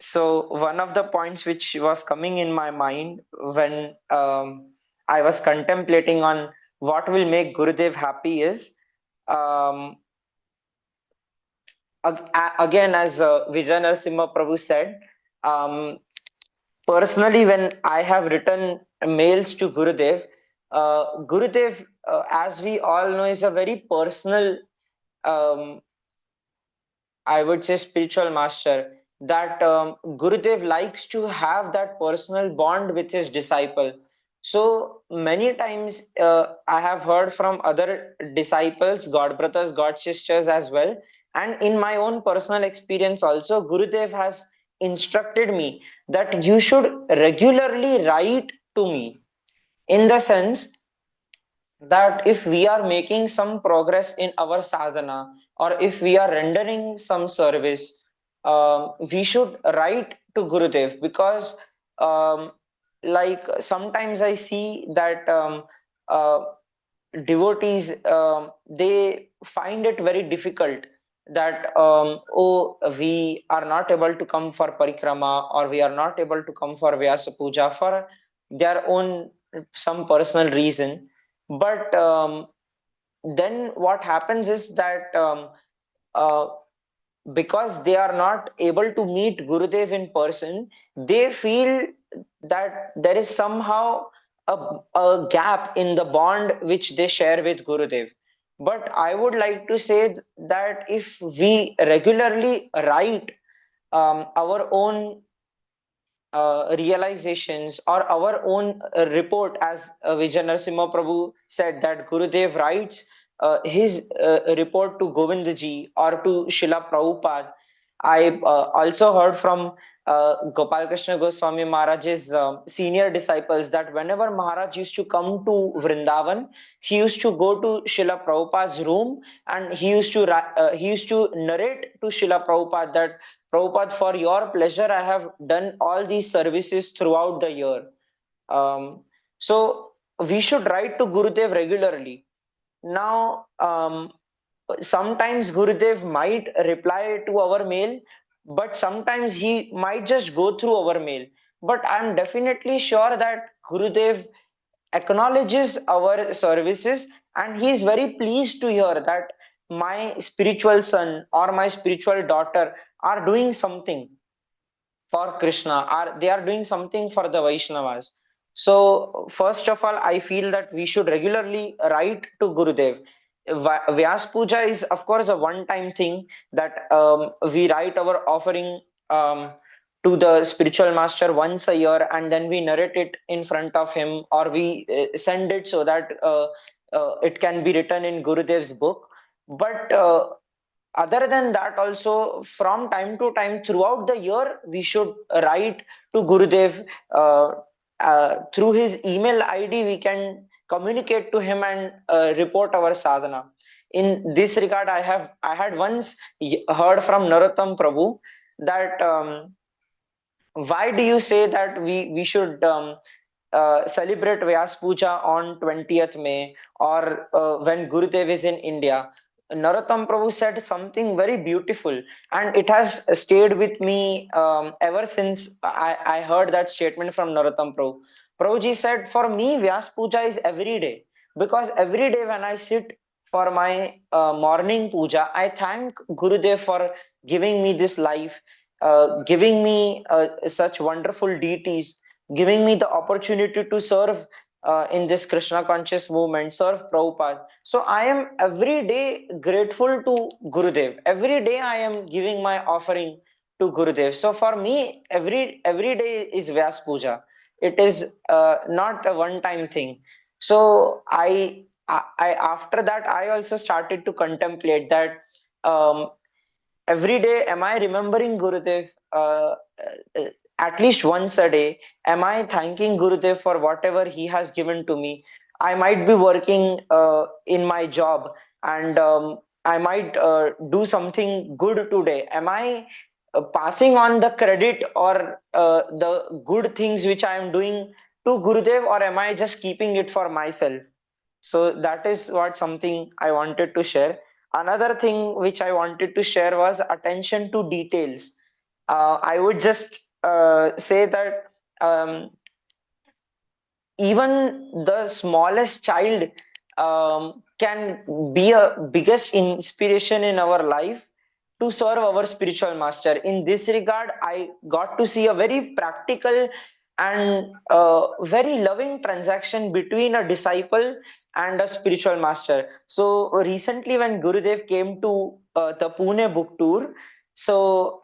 so one of the points which was coming in my mind when I was contemplating on what will make Gurudev happy is um, again, as Vijay Narasimha Prabhu said, um, personally, when I have written mails to Gurudev, Gurudev, as we all know, is a very personal, um, I would say, spiritual master. That Gurudev likes to have that personal bond with his disciple. So many times I have heard from other disciples, God brothers, God sisters as well. And in my own personal experience also, Gurudev has instructed me that you should regularly write to me, in the sense that if we are making some progress in our sadhana, or if we are rendering some service, we should write to Gurudev, because um, like sometimes I see that uh, devotees they find it very difficult that oh, we are not able to come for parikrama, or we are not able to come for Vyasa Puja for their own some personal reason. But then what happens is that uh, because they are not able to meet Gurudev in person, they feel that there is somehow a gap in the bond which they share with Gurudev. But I would like to say that if we regularly write our own realizations, or our own report, as Vijay Narasimha Prabhu said, that Gurudev writes his report to Govindji or to Srila Prabhupada. I also heard from Gopal Krishna Goswami Maharaj's senior disciples that whenever Maharaj used to come to Vrindavan, he used to go to Srila Prabhupada's room, and he used to narrate to Srila Prabhupada that, Prabhupada, for your pleasure, I have done all these services throughout the year. So we should write to Gurudev regularly. Now, sometimes Gurudev might reply to our mail, but sometimes he might just go through our mail. But I'm definitely sure that Gurudev acknowledges our services, and he is very pleased to hear that my spiritual son or my spiritual daughter are doing something for Krishna, are they are doing something for the Vaishnavas. So first of all, I feel that we should regularly write to Gurudev. Vyas Puja is of course a one-time thing, that we write our offering to the spiritual master once a year, and then we narrate it in front of him, or we send it so that it can be written in Gurudev's book. But other than that, also from time to time throughout the year, we should write to Gurudev. Through his email ID, we can communicate to him and report our sadhana. In this regard, I had once heard from Narottam Prabhu that why do you say that we should celebrate Vyas Puja on 20th May, or when Gurudev is in India? Narottam Prabhu said something very beautiful, and it has stayed with me ever since I heard that statement from Narottam Prabhu. Prabhuji said, for me, Vyas Puja is every day, because every day when I sit for my morning puja, I thank Gurudev for giving me this life, giving me such wonderful deities, giving me the opportunity to serve in this Krishna conscious movement, serve Prabhupada. So I am every day grateful to Gurudev. Every day I am giving my offering to Gurudev. So for me, every day is Vyas Puja. It is not a one-time thing. So I after that I also started to contemplate that um, every day am I remembering Gurudev uh, at least once a day? Am I thanking Gurudev for whatever he has given to me? I might be working in my job, and I might do something good today. Am I passing on the credit or the good things which I am doing to Gurudev, or am I just keeping it for myself? So that is what something I wanted to share. Another thing which I wanted to share was attention to details. I would just say that um, even the smallest child can be a biggest inspiration in our life to serve our spiritual master. In this regard, I got to see a very practical and very loving transaction between a disciple and a spiritual master. So recently when Gurudev came to the Pune book tour, so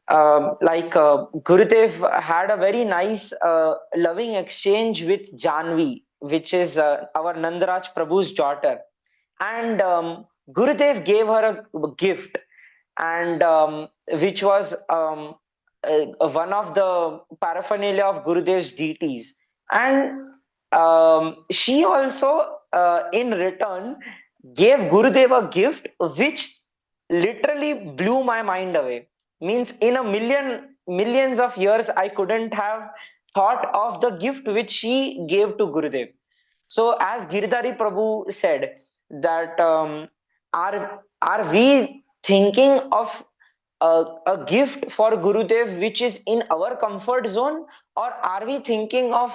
Gurudev had a very nice loving exchange with Janvi, which is our Nandaraj Prabhu's daughter, and Gurudev gave her a gift, and which was one of the paraphernalia of Gurudev's deities, and she also in return gave Gurudev a gift which literally blew my mind away. Means in a millions of years I couldn't have thought of the gift which she gave to Gurudev. So as Giridhari Prabhu said that are we thinking of a gift for Gurudev which is in our comfort zone, or are we thinking of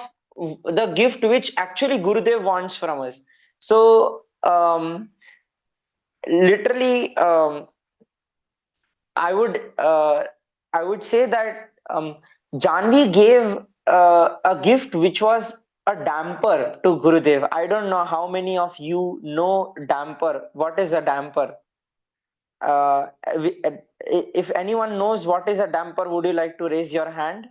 the gift which actually Gurudev wants from us? So literally I would say that Janvi gave a gift which was a damper to Gurudev. I don't know how many of you know damper. What is a damper? Uh, if anyone knows what is a damper, would you like to raise your hand?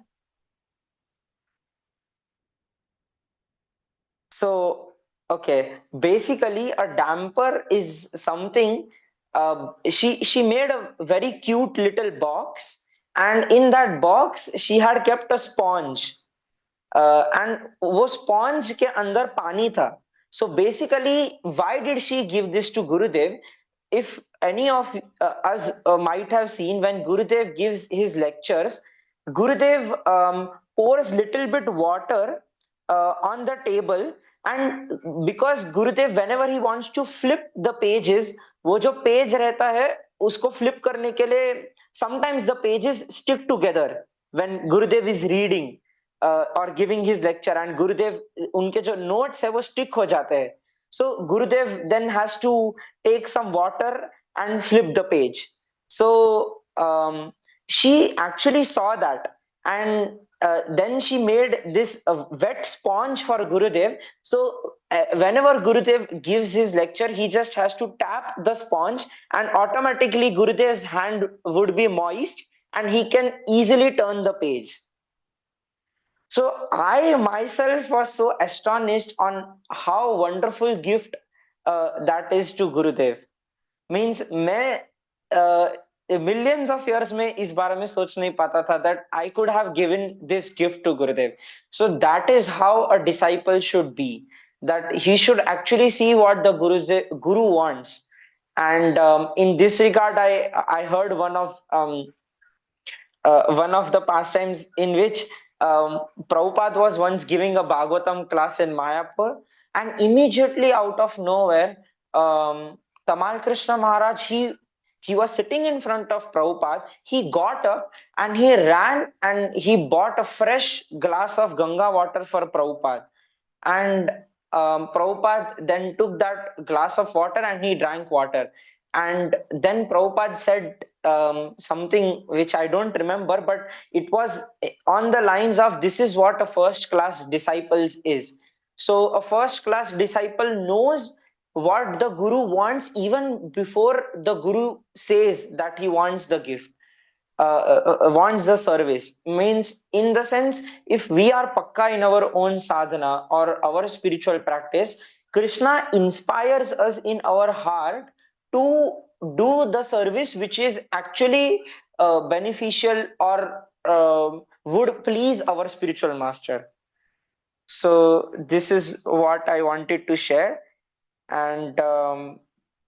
So, okay, basically a damper is something. She made a very cute little box, and in that box she had kept a sponge. And वो sponge के अंदर पानी था. So basically why did she give this to Gurudev? If any of us might have seen when Gurudev gives his lectures, Gurudev pours little bit water on the table, and because Gurudev whenever he wants to flip the pages, वो जो page रहता है उसको flip करने के लिए sometimes the pages stick together when Gurudev is reading or giving his lecture, and Gurudev उनके जो notes है वो stick हो जाते हैं. So Gurudev then has to take some water and flip the page. So she actually saw that, and then she made this wet sponge for Gurudev. So whenever Gurudev gives his lecture, he just has to tap the sponge, and automatically Gurudev's hand would be moist, and he can easily turn the page. So I myself was so astonished on how wonderful gift that is to Gurudev. Means मैं millions of years में इस बारे में सोच नहीं पाता था that I could have given this gift to Gurudev. So that is how a disciple should be. That he should actually see what the Guru wants. And in this regard, I heard one of the pastimes in which Prabhupada was once giving a Bhagavatam class in Mayapur, and immediately out of nowhere, Tamal Krishna Maharaj, he was sitting in front of Prabhupada. He got up and he ran and he bought a fresh glass of Ganga water for Prabhupada. And Prabhupada then took that glass of water and he drank water. And then Prabhupada said something which I don't remember, but it was on the lines of this is what a first class disciple is. So a first class disciple knows what the Guru wants even before the Guru says that he wants the gift. Wants the service. Means in the sense, if we are pakka in our own sadhana or our spiritual practice, Krishna inspires us in our heart to do the service which is actually beneficial or would please our spiritual master. So this is what I wanted to share. And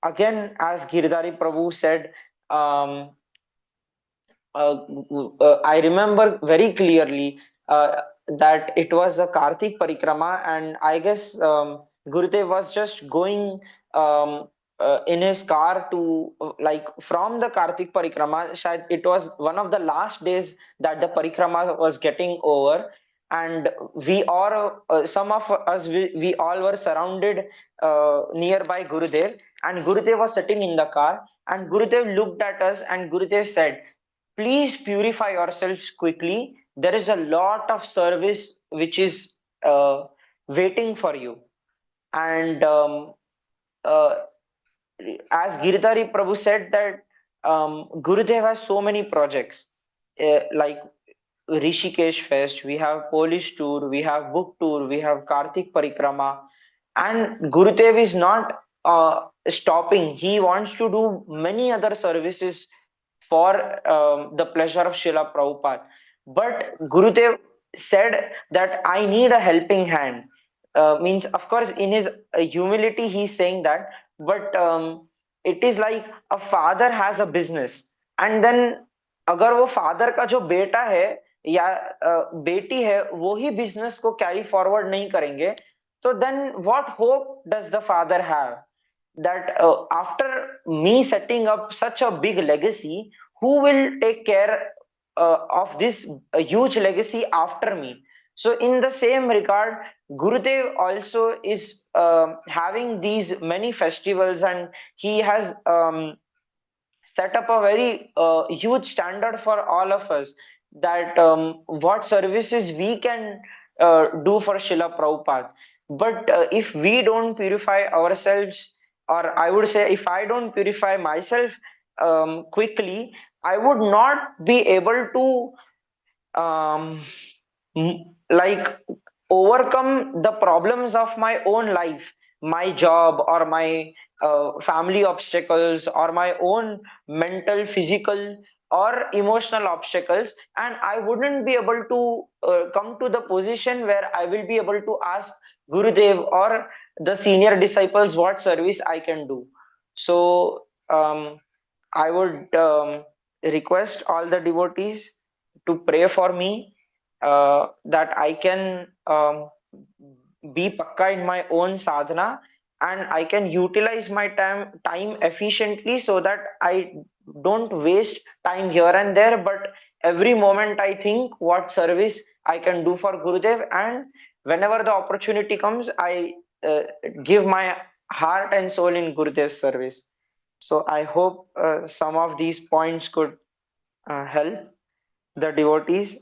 again, as Giridhari Prabhu said, um, I remember very clearly that it was a Kartik Parikrama, and I guess Gurudev was just going in his car to like from the Kartik Parikrama. Shayad it was one of the last days that the Parikrama was getting over, and we all, some of us, we all were surrounded nearby Gurudev, and Gurudev was sitting in the car, and Gurudev looked at us, and Gurudev said, please purify yourselves quickly. There is a lot of service which is waiting for you. And uh, as Giridhari Prabhu said that Gurudev has so many projects like Rishikesh Fest, we have Polish tour, we have book tour, we have Kartik Parikrama, and Gurudev is not stopping. He wants to do many other services for the pleasure of Srila Prabhupada. But Gurudev said that I need a helping hand. Means, of course, in his humility, he's saying that, but it is like a father has a business, and then अगर वो father का जो बेटा है या बेटी है वो ही बिजनेस को कैरी फॉरवर्ड नहीं करेंगे तो then what hope does the father have that after me setting up such a big legacy, who will take care of this huge legacy after me? So in the same regard, Gurudev also is having these many festivals, and he has set up a very huge standard for all of us that what services we can do for Srila Prabhupada. But if we don't purify ourselves, or I would say, if I don't purify myself quickly, I would not be able to like overcome the problems of my own life, my job or my family obstacles or my own mental, physical or emotional obstacles, and I wouldn't be able to come to the position where I will be able to ask Gurudev or the senior disciples what service I can do. So I would request all the devotees to pray for me that I can be pakka in my own sadhana, and I can utilize my time efficiently so that I don't waste time here and there, but every moment I think what service I can do for Gurudev, and whenever the opportunity comes, I uh, give my heart and soul in Gurudev's service. So I hope some of these points could help the devotees.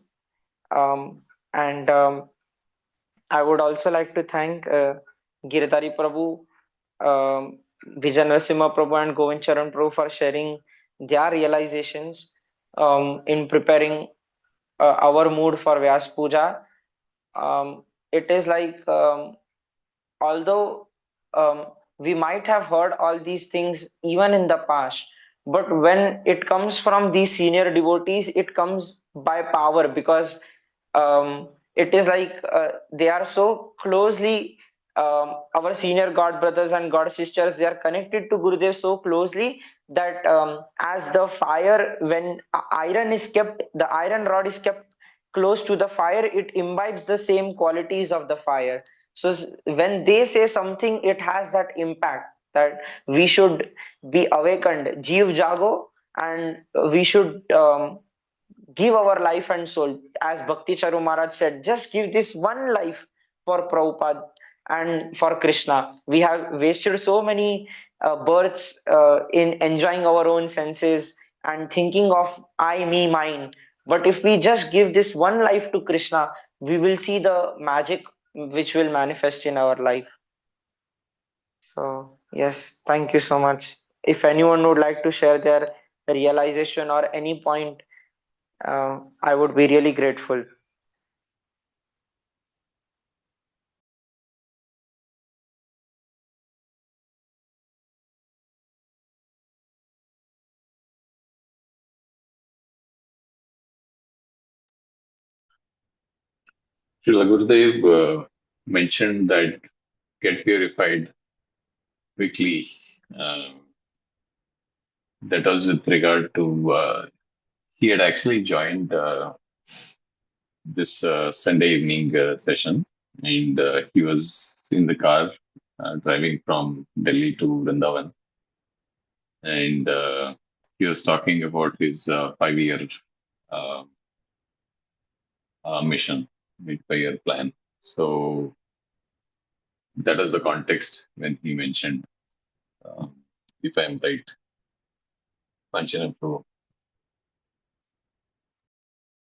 And I would also like to thank Giridhari Prabhu, Vijay Narasimha Prabhu, and Govind Charan Prabhu for sharing their realizations in preparing our mood for Vyas Puja. It is like although we might have heard all these things even in the past, but when it comes from these senior devotees, it comes by power because it is like they are so closely, our senior god brothers and god sisters, they are connected to Gurudev so closely that as the fire, when iron is kept, the iron rod is kept close to the fire, it imbibes the same qualities of the fire. So when they say something, it has that impact that we should be awakened, jeev jago, and we should give our life and soul. As Bhakti Charu Maharaj said, just give this one life for Prabhupada and for Krishna. We have wasted so many births in enjoying our own senses and thinking of I, me, mine. But if we just give this one life to Krishna, we will see the magic which will manifest in our life. So, yes, thank you so much. If anyone would like to share their realization or any point, I would be really grateful. Srila Gurudev mentioned that get purified quickly. Um, that was with regard to he had actually joined this Sunday evening session, and he was in the car driving from Delhi to Vrindavan, and he was talking about his 5 year uh, mission, 5 year plan. So that was the context when he mentioned, um, if I'm right, Panchana Prabhu.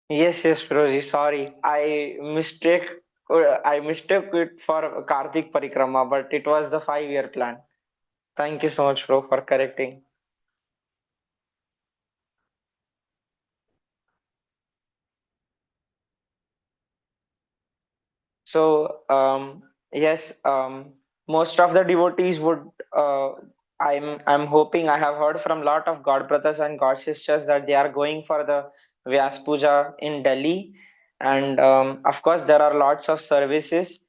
Yes, yes, Firozi. Sorry, I mistook it for Karthik Parikrama, but it was the 5 year plan. Thank you so much, bro, for correcting. So, yes, most of the devotees would. I'm hoping I have heard from a lot of God brothers and God sisters that they are going for the Vyas Puja in Delhi, and of course there are lots of services.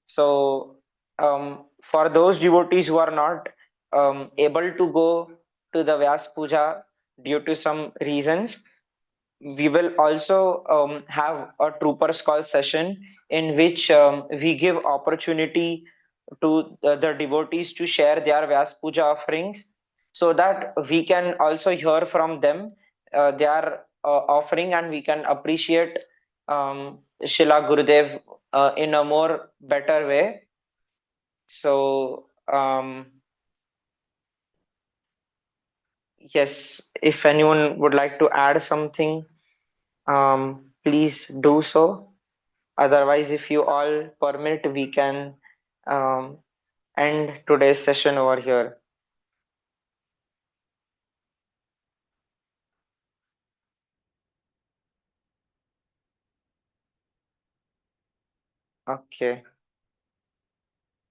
So, for those devotees who are not able to go to the Vyas Puja due to some reasons, we will also have a troopers call session in which we give opportunity to the devotees to share their Vyas Puja offerings so that we can also hear from them their offering, and we can appreciate Shila Gurudev in a more better way. So yes, if anyone would like to add something, please do so. Otherwise, if you all permit, we can um, end today's session over here. Okay.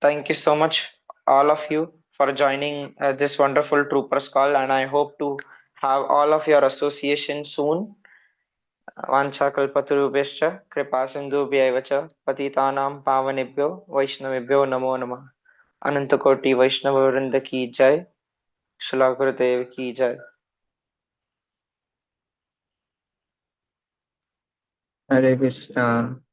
Thank you so much, all of you, for joining this wonderful Troopers call, and I hope to have all of your association soon. वाञ्छाकल्पतरुभ्यश्च कृपासिन्धुभ्यैव च पतितानां पावनेभ्यो वैष्णवेभ्यो नमो नमः। अनंतकोटि वैष्णव वृंद की जय। श्रील गुरुदेव की जय। Hare Krishna.